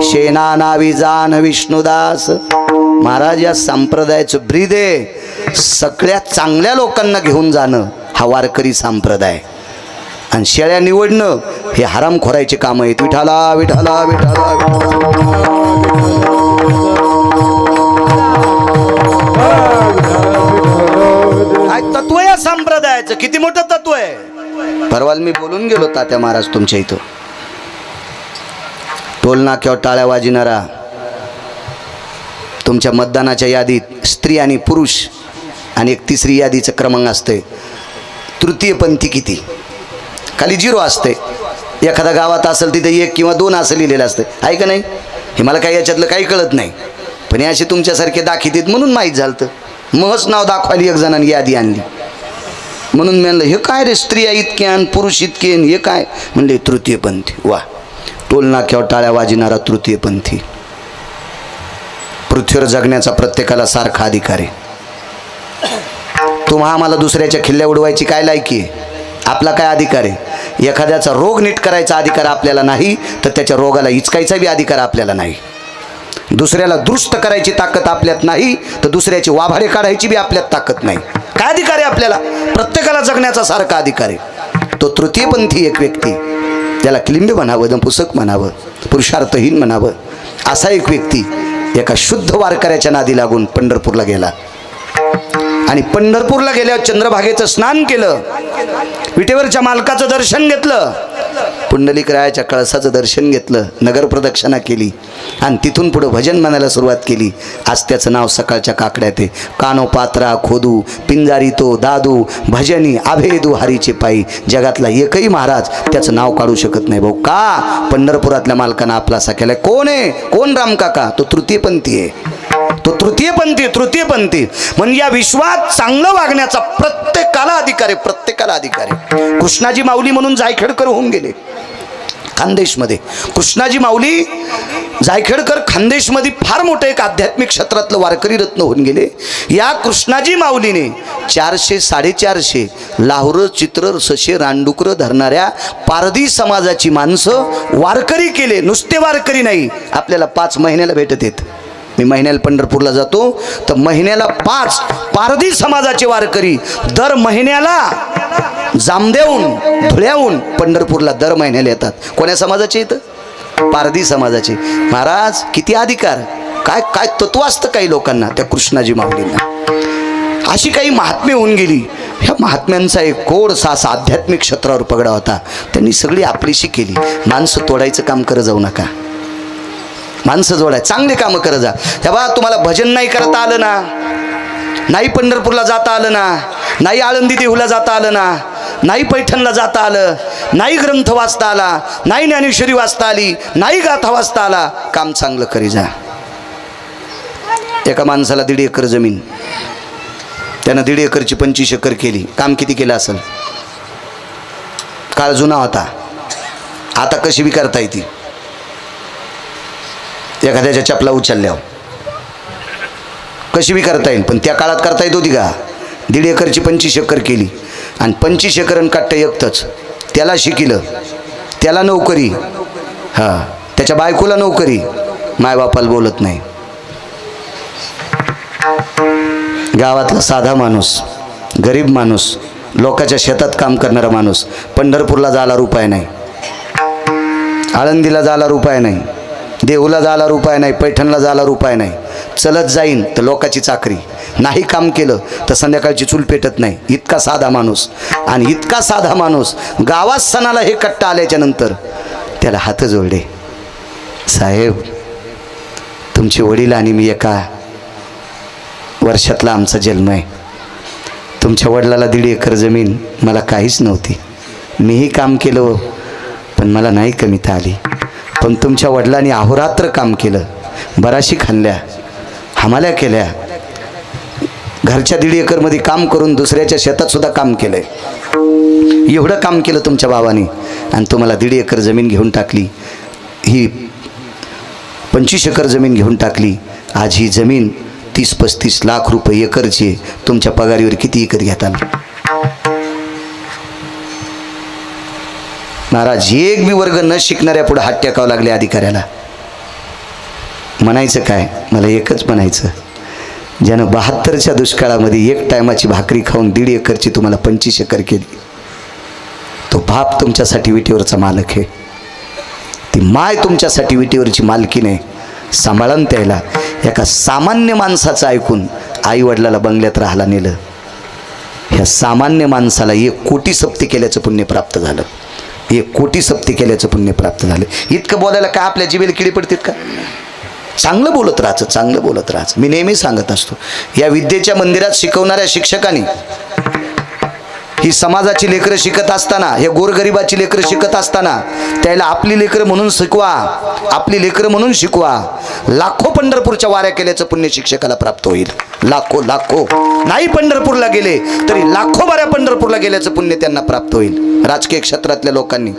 शेना नावी जान विष्णुदास. महाराज या संप्रदायाचं ब्रीद आहे सगळ्यात चांगल्या लोकांना घेऊन जाणं, हा वारकरी संप्रदाय. आणि शेळ्या निवडणं हे हरामखोरायचे काम आहेत. विठाला विठाला विठाला तत्व या संप्रदायाचं. किती मोठं तत्व आहे. परवाल मी बोलून गेलो तात्या महाराज तुमच्या इथं. टोल नाक्यावर टाळ्या वाजणारा, तुमच्या मतदानाच्या यादीत स्त्री आणि पुरुष आणि एक तिसरी यादीचं क्रमांक असते. तृतीयपंथी किती? खाली 0 असते. एखाद्या गावात असेल तिथे 1 किंवा 2 असं लिहिलेलं असतं. आहे का नाही? हे मला काही याच्यातलं काही कळत नाही, पण हे असे तुमच्यासारखे दाखित म्हणून माहीत झालं. महच नाव दाखवायला एक जणांनी यादी आणली, म्हणून मी म्हणलं हे काय रे, स्त्रिया इतक्या आणि पुरुष इतके, हे काय? म्हणले तृतीयपंथी. वा, टोल नाक्यावर टाळ्या वाजणारा तृतीयपंथी. पृथ्वीवर जगण्याचा प्रत्येकाला सारखा अधिकार आहे. तुम्हा आम्हाला दुसऱ्याच्या खिल्ल्या उडवायची काय लायकी आहे? आपला काय अधिकार आहे? एखाद्याचा रोग नीट करायचा अधिकार आपल्याला नाही, तर त्याच्या रोगाला हिचकायचा बी अधिकार आपल्याला नाही. दुसऱ्याला दुरुस्त करायची ताकद आपल्यात नाही, तर दुसऱ्याची वाभाडे काढायची बी आपल्यात ताकद नाही. काय अधिकार आहे आपल्याला? प्रत्येकाला जगण्याचा सारखा अधिकार आहे. तो तृतीयपंथी एक व्यक्ती, त्याला क्लिंब म्हणावं, पुसक म्हणावं, पुरुषार्थहीन म्हणावं, असा एक व्यक्ती एका शुद्ध वारकऱ्याच्या नादी लागून पंढरपूरला गेला. आणि पंढरपूरला गेल्यावर चंद्रभागेचं स्नान केलं, विटेवरच्या मालकाचं दर्शन घेतलं, पुंडलिक रायाच्या कळसाचं दर्शन घेतलं, नगर प्रदक्षिणा केली आणि तिथून पुढं भजन म्हणायला सुरुवात केली. आज त्याचं नाव सकाळच्या काकड्यात आहे. कानो पात्रा खोदू पिंजारी तो दादू भजनी आभेदू हरीचे पायी. जगातला एकही महाराज त्याचं नाव काढू शकत नाही. भाऊ का? पंढरपुरातल्या मालकानं आपलासा केलाय. कोण आहे? कोण? रामकाका. तो तृतीयपंथी आहे. तो तृतीयपंथी म्हणजे या विश्वात चांगलं वागण्याचा प्रत्येकाला अधिकार आहे. प्रत्येकाला अधिकार आहे. कृष्णाजी माऊली म्हणून जायखेडकर होऊन गेले खानदेशमध्ये. कृष्णाजी माऊली जायखेडकर खानदेशमध्ये फार मोठं एक आध्यात्मिक क्षेत्रातलं वारकरी रत्न होऊन गेले. या कृष्णाजी माऊलीने 400-450 लाहुरं चित्र सशे रानडुकरं धरणाऱ्या पारधी समाजाची माणसं वारकरी केले. नुसते वारकरी नाही, आपल्याला 5 महिन्याला भेटत आहेत. मी महिन्याला पंढरपूरला जातो तर महिन्याला 5 पारधी समाजाचे वारकरी दर महिन्याला जामदेवून धुळ्याहून पंढरपूरला दर महिन्याला येतात. कोण्या समाजाचे येतं? पारधी समाजाचे. महाराज किती अधिकार, काय काय तत्व असतं काही लोकांना. त्या कृष्णाजी माऊलींना अशी काही महात्म्य होऊन गेली. ह्या महात्म्यांचा एक गोडसा असा आध्यात्मिक क्षेत्रावर पगडा होता. त्यांनी सगळी आपलीशी केली. माणसं तोडायचं काम करत जाऊ नका, माणसं जोडाय चांगले कामं करत जा. तेव्हा तुम्हाला भजन नाही करता आलं ना, नाही पंढरपूरला जाता आलं ना, नाही आळंदी देहूला जाता आलं ना, नाही पैठणला जाता आलं, नाही ग्रंथ वाचता आला, नाही ज्ञानेश्वरी वाचता आली, नाही गाथा वाचता आला, काम चांगलं करी जा. एका माणसाला 1.5 एकर जमीन, त्यानं 1.5 एकरची 25 एकर केली. काम किती केलं असेल? काळ जुना होता, आता कशी बी करता येते. एखाद्याच्या चपला उचलल्यावर कशी बी करता येईल, पण त्या काळात करता येत होती का? 1.5 एकरची 25 एकर केली आणि 25 एकरन काट्ट एकतच. त्याला शिकिलं, त्याला नोकरी, हां त्याच्या बायकोला नोकरी, मायबापाला बोलत नाही. गावातला साधा माणूस, गरीब माणूस, लोकांच्या शेतात काम करणारा माणूस पंढरपूरला जायला रुपये नाही, आळंदीला जायला रुपये नाही, देहूला जायला रुपये नाही, पैठणला जायला रुपये नाही. चलत जाईन तर लोकाची चाकरी, नाही काम केलं तर संध्याकाळची चूल पेटत नाही. इतका साधा माणूस. आणि इतका साधा माणूस गावात सणाला हे कट्टा आल्याच्या नंतर त्याला हात जोडले. साहेब, तुमचे वडील आणि मी एका वर्षातला आमचा जन्म आहे. तुमच्या वडिलाला 1.5 एकर जमीन मला काहीच नव्हती. मीही काम केलं पण मला नाही कमीता आली. पण तुमच्या वडिलांनी अहोरात्र काम केलं, बराशी खाल्ल्या, हमाल्या केल्या, घरच्या 1.5 एकरमध्ये काम करून दुसऱ्याच्या शेतात सुद्धा काम केलंय. एवढं काम केलं तुमच्या बाबांनी आणि तुम्हाला 1.5 एकर जमीन घेऊन टाकली. ही 25 एकर जमीन घेऊन टाकली. आज ही जमीन 30-35 लाख रुपये एकरची. तुमच्या पगारीवर किती एकर घेताल? महाराज, एक बी वर्ग न शिकणाऱ्या पुढे हात टेकावं लागले अधिकाऱ्याला. म्हणायचं काय? मला एकच म्हणायचं, ज्यानं 72च्या दुष्काळामध्ये 1 टायमाची भाकरी खाऊन 1.5 एकरची तुम्हाला 25 एकर केली, तो बाप तुमच्यासाठी विटेवरचा मालक आहे. ती माय तुमच्यासाठी विटेवरची मालकी नाही. सांभाळून त्याला. एका सामान्य माणसाचं ऐकून आई वडिलाला बंगल्यात राहायला नेलं. ह्या सामान्य माणसाला 1 कोटी सप्ती केल्याचं पुण्य प्राप्त झालं. 1 कोटी सप्ती केल्याचं पुण्य प्राप्त झालं. इतकं बोलायला काय आपल्या जिभेला किडी पडतात का? चांगलं बोलत राहायचं, चांगलं बोलत राहायचं. मी नेहमी सांगत असतो, या विद्येच्या मंदिरात शिकवणाऱ्या शिक्षकांनी ही समाजाची लेकरं शिकत असताना, हे गोरगरिबाची लेकरं शिकत असताना त्याला आपली लेकरं म्हणून शिकवा, आपली लेकरं म्हणून शिकवा. लाखो पंढरपूरच्या वाऱ्या केल्याचं पुण्य शिक्षकाला प्राप्त होईल. लाखो लाखो नाही पंढरपूरला गेले तरी लाखो वाऱ्या पंढरपूरला गेल्याचं पुण्य त्यांना प्राप्त होईल. राजकीय क्षेत्रातल्या लोकांनी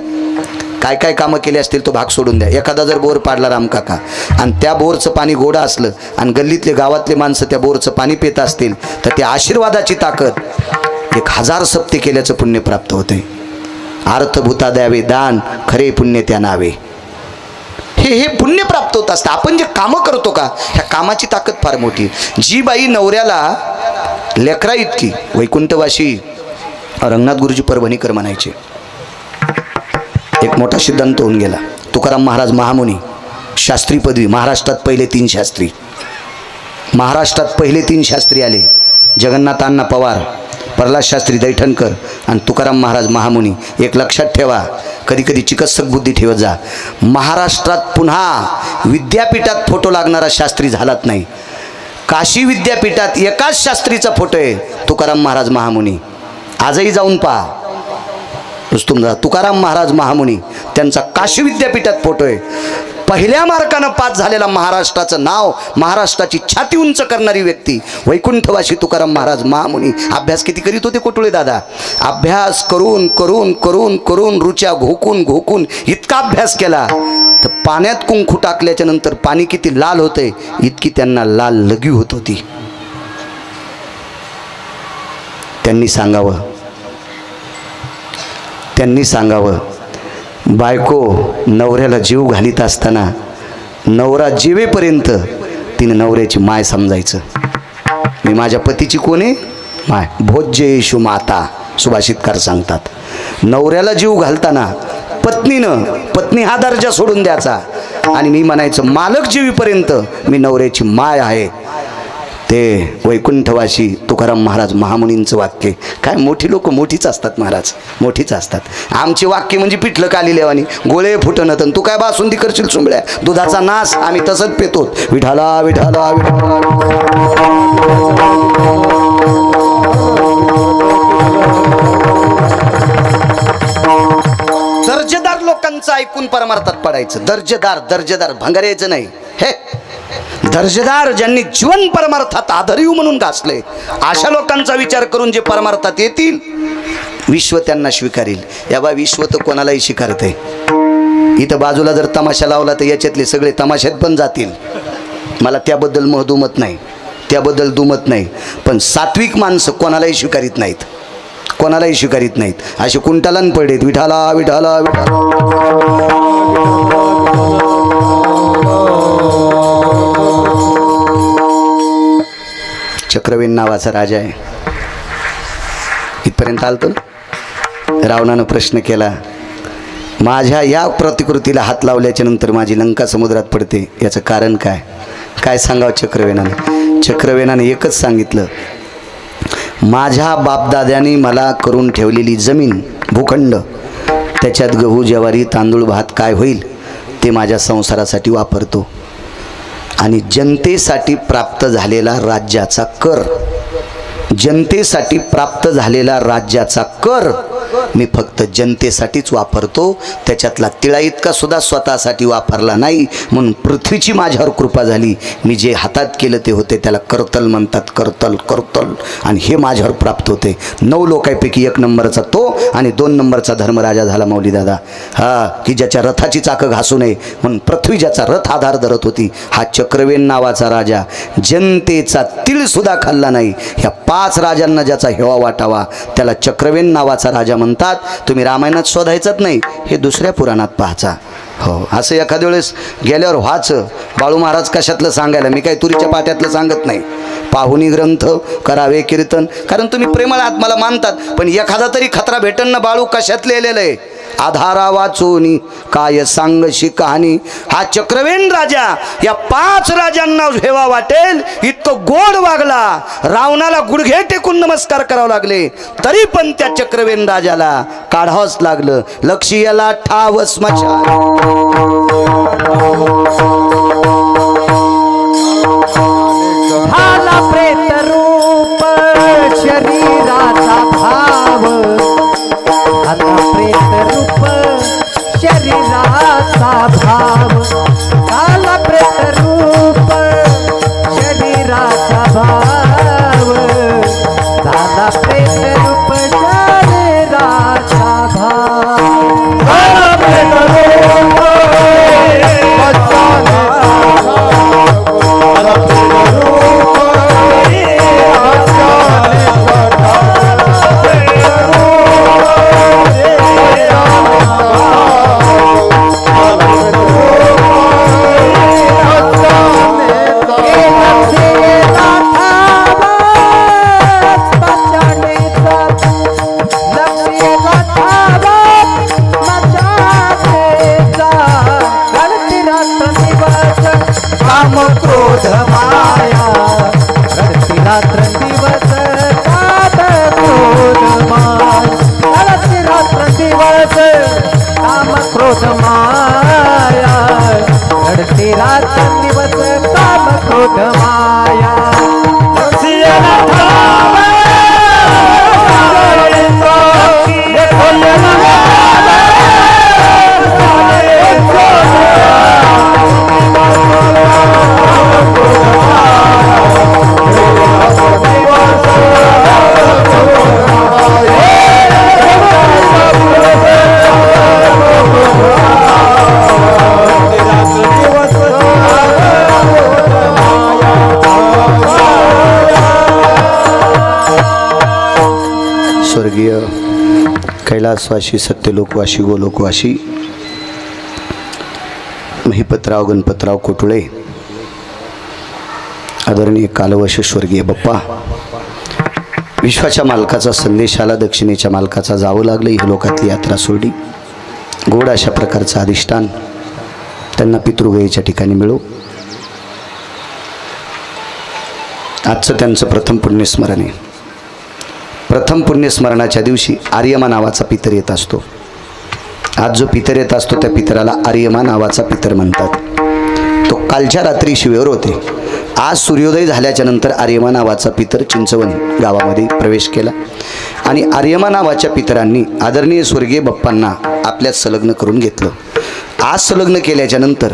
काय काय कामं केली असतील तो भाग सोडून द्या. एखादा जर बोर पाडला रामकाका आणि त्या बोरचं पाणी गोडं असलं आणि गल्लीतले गावातले माणसं त्या बोरचं पाणी पित असतील तर त्या आशीर्वादाची ताकद 1000 सप्ते केल्याचं पुण्य प्राप्त होते. अर्थभूता द्यावे दान, खरे पुण्य त्या नावे. हे पुण्य प्राप्त होत असतं. आपण जे कामं करतो का, ह्या कामाची ताकद फार मोठी. जी बाई नवऱ्याला लेकरा इतकी, वैकुंठवाशी रंगनाथ गुरुजी परभणीकर म्हणायचे, एक मोठा सिद्धांत होऊन गेला. तुकाराम महाराज महामुनी, शास्त्री पदवी. महाराष्ट्रात पहिले 3 शास्त्री, महाराष्ट्रात पहिले 3 शास्त्री आले. जगन्नाथ अण्णा पवार, प्रल्हाद शास्त्री दैठणकर आणि तुकाराम महाराज महामुनी. एक लक्षात ठेवा, कधी कधी चिकित्सक बुद्धी ठेवत जा. महाराष्ट्रात पुन्हा विद्यापीठात फोटो लागणारा शास्त्री झालाच नाही. काशी विद्यापीठात एकाच शास्त्रीचा फोटो आहे, तुकाराम महाराज महामुनी. आजही जाऊन पहा तुकाराम महाराज महामुनी, त्यांचा काशी विद्यापीठात फोटो आहे. पहिल्या मार्कानं पास झालेला महाराष्ट्राचं नाव, महाराष्ट्राची छाती उंच करणारी व्यक्ती वैकुंठवासी तुकाराम महाराज महामुनी. अभ्यास किती करीत होते कोटुळे दादा? अभ्यास करून करून करून करून रुच्या घोकून घोकून इतका अभ्यास केला तर पाण्यात कुंकू टाकल्याच्या नंतर पाणी किती लाल होते इतकी त्यांना लाल लगी होत होती. त्यांनी सांगावं, बायको नवऱ्याला जीव घालीत असताना नवरा जीवेपर्यंत तिने नवऱ्याची माय समजायचं. मी माझ्या पतीची कोण आहे? माय. भोज्य येशू माता, सुभाषितकार सांगतात. नवऱ्याला जीव घालताना पत्नी हा दर्जा सोडून द्यायचा आणि मी म्हणायचं मालक जीवीपर्यंत मी नवऱ्याची माय आहे. ते वैकुंठवासी तुकाराम महाराज महामुनींचं वाक्य. काय मोठी लोक मोठीच असतात महाराज, मोठीच असतात. आमची वाक्य म्हणजे पिठलं काली लेवानी, गोळे फुटणं. तू काय बासुंदी करशील सुंबळ्या, दुधाचा नास, आम्ही तसंच पेतो. विठाला विठाला विठाला. दर्जेदार लोकांचं ऐकून परमार्थात पडायचं. दर्जेदार भंगारायचं नाही. हे दर्जेदार, ज्यांनी जीवन परमार्थात आदरीव म्हणून घासले, अशा लोकांचा विचार करून जे परमार्थात येतील विश्व त्यांना स्वीकारेल. या बा विश्व तर कोणालाही स्वीकारते. इथं बाजूला जर तमाशा लावला तर याच्यातले सगळे तमाशात पण जातील. मला त्याबद्दल महदुमत नाही, त्याबद्दल दुमत नाही. पण सात्विक माणसं कोणालाही स्वीकारित नाहीत, कोणालाही स्वीकारित नाहीत. असे कुंटालन पडेत. विठाला विठाला विठाला. चक्रवेन नावाचा राजा आहे. इथपर्यंत आलतो ना. रावणानं प्रश्न केला, माझ्या या प्रतिकृतीला हात लावल्याच्या नंतर माझी लंका समुद्रात पडते, याचं कारण काय? काय सांगावं चक्रवेनानं? चक्रवेनानं एकच सांगितलं, माझ्या बापदाद्याने मला करून ठेवलेली जमीन भूखंड, त्याच्यात गहू ज्वारी तांदूळ भात काय होईल ते माझ्या संसारासाठी वापरतो. आणि जनतेसाठी प्राप्त झालेला राज्याचा कर, जनतेसाठी प्राप्त झालेला राज्याचा कर मी फक्त जनतेसाठीच वापरतो. त्याच्यातला तिळा इतका सुद्धा स्वतःसाठी वापरला नाही. म्हणून पृथ्वीची माझ्यावर कृपा झाली. मी जे हातात केलं ते होते त्याला करतल म्हणतात. करतल करतल. आणि हे माझ्यावर प्राप्त होते. 9 लोकांपैकी 1 नंबरचा तो आणि 2 नंबरचा धर्मराजा झाला माऊलीदादा. हा की ज्याच्या रथाची चाकं घासू नये म्हणून पृथ्वी ज्याचा रथ आधार धरत होती, हा चक्रवेन नावाचा राजा जनतेचा तीळ सुद्धा खाल्ला नाही. ह्या 5 राजांना ज्याचा हेवा वाटावा त्याला चक्रवेन नावाचा राजा म्हणतात. तुम्ही रामायणात शोधायचंच नाही, हे दुसऱ्या पुराणात पाहायचा. हो, असं एखाद्या वेळेस गेल्यावर व्हाचं, बाळू महाराज कशातलं सांगायला, मी काही तुरीच्या पाट्यातलं सांगत नाही. पाहुणी ग्रंथ करावे कीर्तन, कारण तुम्ही प्रेमळ आत्माला मानतात. पण एखादा तरी खतरा भेटन ना, बाळू कशात लिहिलेलं आहे? आधारा वाचोनी काय सांगशी कहाणी. हा चक्रवेन राजा या 5 राजांना हेवा वाटेल इतकं गोड वागला. रावणाला गुडघे टेकून नमस्कार करावं लागले, तरी पण त्या चक्रवेन राजाला काढावंच लागलं. लक्ष्याला ठाव स्मशान. झाला प्रेत रूप शरीराचा भाव, आता प्रेत रूप शरीराचा भाव, झाला प्रेत रूप शरीराचा भाव, झाला प्रेत रूप शरीराचा भाव, झाला प्रेत रूप स्वर्गीय कैलासवासी सत्यलोकवासी गोलोकवासी महिपतराव गणपतराव कोटुळे, आदरणीय कालवश स्वर्गीय बाप्पा, विश्वाच्या मालकाचा संदेश आला, दक्षिणेच्या मालकाचा जावं लागलं. ही लोकातली यात्रा सोडली. गोड अशा प्रकारचं अधिष्ठान त्यांना पितृगयेच्या ठिकाणी मिळो. आजचं त्यांचं प्रथम पुण्यस्मरण आहे. प्रथम पुण्यस्मरणाच्या दिवशी आर्यमा नावाचा पितर येत असतो. आज जो पितर येत असतो त्या पितराला आर्यमा नावाचा पितर म्हणतात. तो कालच्या रात्री शिवेवर होते. आज सूर्योदय झाल्याच्या नंतर आर्यमा नावाचा पितर चिंचवण गावामध्ये प्रवेश केला आणि आर्यमा नावाच्या पितरांनी आदरणीय स्वर्गीय बाप्पांना आपल्यात संलग्न करून घेतलं. आज संलग्न केल्याच्या नंतर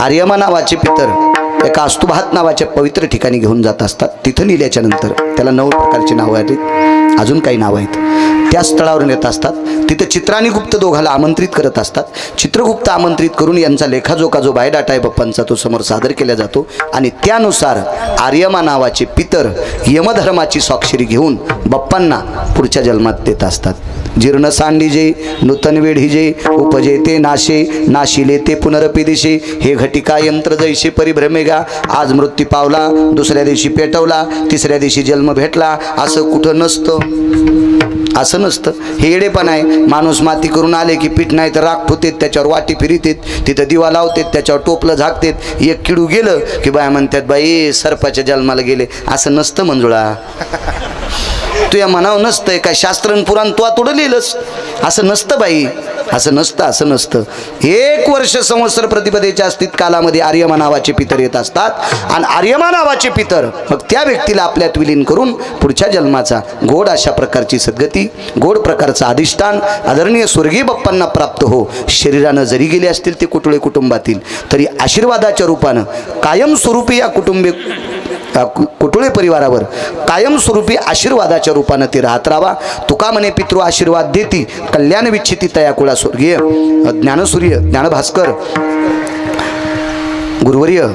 आर्यमा नावाचे पितर एका अस्तुभात नावाच्या पवित्र ठिकाणी घेऊन जात असतात. तिथं नेल्याच्या नंतर त्याला 9 प्रकारची नावं आहेत, अजून काही नावं आहेत. त्या स्थळावर नेत असतात. तिथं चित्र आणि गुप्त दोघाला आमंत्रित करत असतात. चित्रगुप्त आमंत्रित करून यांचा लेखाजोखा जो बायोडाटा आहे बाप्पांचा तो समोर सादर केला जातो आणि त्यानुसार आर्यमा नावाचे पितर यमधर्माची स्वाक्षरी घेऊन बाप्पांना पुढच्या जन्मात देत असतात. जीर्ण सांडिजे नूतन वेढीजे उपजे ते नाशे नाशिले ते पुनरपी दिशे हे घटिका यंत्र जैसे परिभ्रमेगा आज मृत्यू पावला दुसऱ्या दिवशी पेटवला तिसऱ्या दिवशी जन्म भेटला असं कुठं नसतं असं नसतं हे येडेपण आहे माणूस माती करून आले की पीठ नाही तर राख ठेवतेत त्याच्यावर वाटी फिरितेत तिथं दिवा लावतेत त्याच्यावर टोपलं झाकतेत एक किडू गेलं की बाया म्हणतात बाई सर्पाच्या जन्माला गेले असं नसतं मंजुळा तुझ्या मनावर नसतंय काय शास्त्र पुराण तू थोडं लिहिलंस असं नसतं बाई असं नसतं 1 वर्ष संवत्सर प्रतिपदेच्या अस्तित कालामध्ये आर्यमा नावाचे पितर येत असतात आणि आर्यमा नावाचे पितर मग त्या व्यक्तीला आपल्यात विलीन करून पुढच्या जन्माचा गोड अशा प्रकारची सद्गती गोड प्रकारचं अधिष्ठान आदरणीय स्वर्गीय बाप्पांना प्राप्त हो शरीरानं जरी गेले असतील ते कुटुळे कुटुंबातील तरी आशीर्वादाच्या रूपानं कायमस्वरूपी या कुटुळे परिवारावर कायमस्वरूपी आशीर्वादाच्या रूपानं ते राहत राहावा तुका म्हणे पितृ आशीर्वाद देती कल्याण विच्छिती तया कुळा स्वर्गीय ज्ञानसूर्य ज्ञानभास्कर गुरुवर्य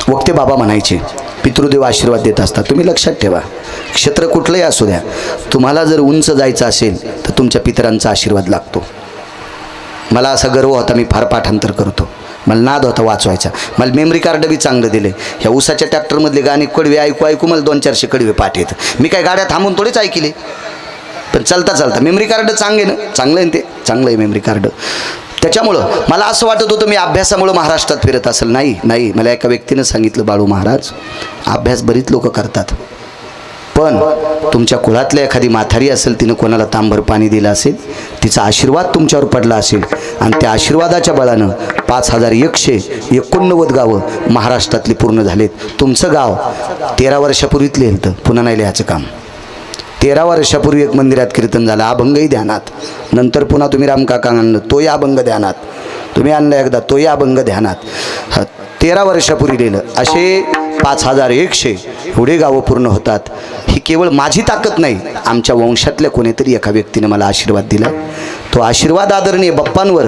वक्ते बाबा म्हणायचे पितृदेव आशीर्वाद देत असतात तुम्ही लक्षात ठेवा क्षेत्र कुठलंही असू द्या तुम्हाला जर उंच जायचं असेल तर तुमच्या पितरांचा आशीर्वाद लागतो मला असा गर्व होता मी फार पाठांतर करतो मला नाद होता वाचवायचा मला मेमरी कार्ड बी चांगलं दिले ह्या उसाच्या ट्रॅक्टरमधले गाणी कडवे ऐकू मला 200-400 कडवे पाठ येतं मी काय गाड्या थांबून थोडीच ऐकले पण चालता मेमरी कार्ड चांगलं आहे ते चांगलं आहे मेमरी कार्ड त्याच्यामुळं मला असं वाटत होतं मी अभ्यासामुळं महाराष्ट्रात फिरत असेल नाही मला एका व्यक्तीनं सांगितलं बाळू महाराज अभ्यास बरीच लोक करतात पण तुमच्या कुळातल्या एखादी म्हातारी असेल तिनं कोणाला तांबर पाणी दिलं असेल तिचा आशीर्वाद तुमच्यावर पडला असेल आणि त्या आशीर्वादाच्या बळानं 5189 गावं महाराष्ट्रातली पूर्ण झालेत तुमचं गाव 13 वर्षापूर्वीच लिहिलं पुन्हा नाही लिहायचं काम 13 वर्षापूर्वी एक मंदिरात कीर्तन झालं अभंगही ध्यानात नंतर पुन्हा तुम्ही रामकाका आणलं तोही अभंग ध्यानात तुम्ही आणलं एकदा तोही अभंग ध्यानात 13 वर्षापूर्वी लिहिलं असे 5100 एवढे गावं पूर्ण होतात ही केवळ माझी ताकद नाही आमच्या वंशातल्या कोणीतरी एका व्यक्तीने मला आशीर्वाद दिला तो आशीर्वाद आदरणीय बाप्पांवर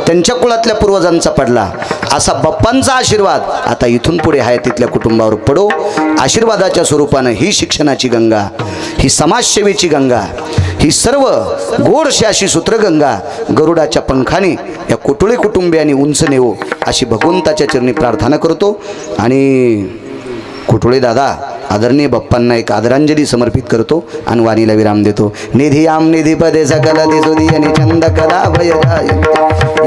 त्यांच्या कुळातल्या पूर्वजांचा पडला असा बाप्पांचा आशीर्वाद आता इथून पुढे हयातीतल्या कुटुंबावर पडो आशीर्वादाच्या स्वरूपानं ही शिक्षणाची गंगा ही समाजसेवेची गंगा ही सर्व गोडशी अशी सूत्रगंगा गरुडाच्या पंखाने या कुटुळे कुटुंबियांनी उंच नेवो अशी भगवंताच्या चरणी प्रार्थना करतो आणि कुटुळे दादा आदरणीय बाप्पांना एक आदरांजली समर्पित करतो आणि वाणीला विराम देतो निधियाम निधिपदे सकल दिसुदियनि चंद कला भय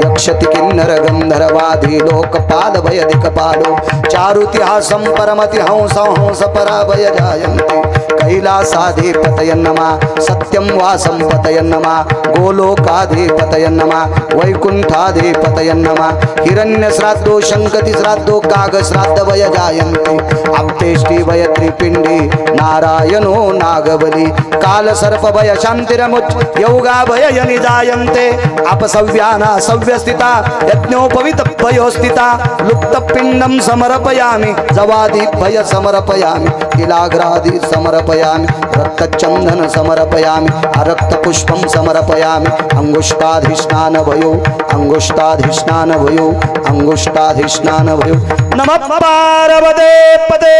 यक्षति किन्नर गंधर्वाधि लोकपाल भय दिक्पालो चारुतिहासं परमति हंस हंस पराभय जायन्ते कैलासाधिपतयन्नमा सत्यं वासं पतयन्नमा गोलोकाधिपतयन्नमा वैकुंठाधिपतयन्नमा हिरण्यश्राद्धो शंकति श्राद्धो कागश्राद्ध भय जायन्ते आप्तेष्टि भय त्रिपिंडी नारायणो नागबली काल सर्प भय शांतिरमुच योगा भय यनि जायन्ते अपसव्याना सव्यस्थिता यज्ञोपवित भयोस्थिता लुप्त पिंडम समर्पयामि जवादि भय समर्पयामि किलाग्रादि समर्पयामि रक्तचंदन समर्पयामि अरक्त पुष्पम समर्पयामि अंगुष्ठाधिष्ठान भयो नमः पार्वते पदे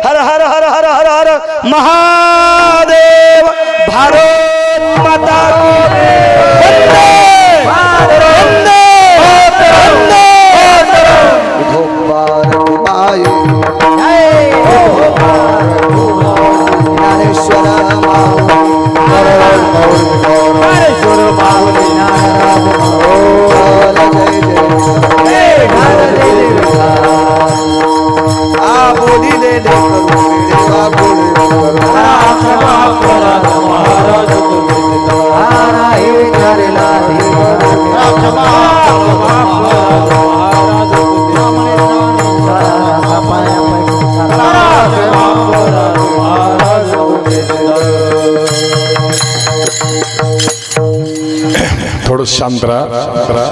हर हर हर हर हर हर महादेव भारत माता शांत रहा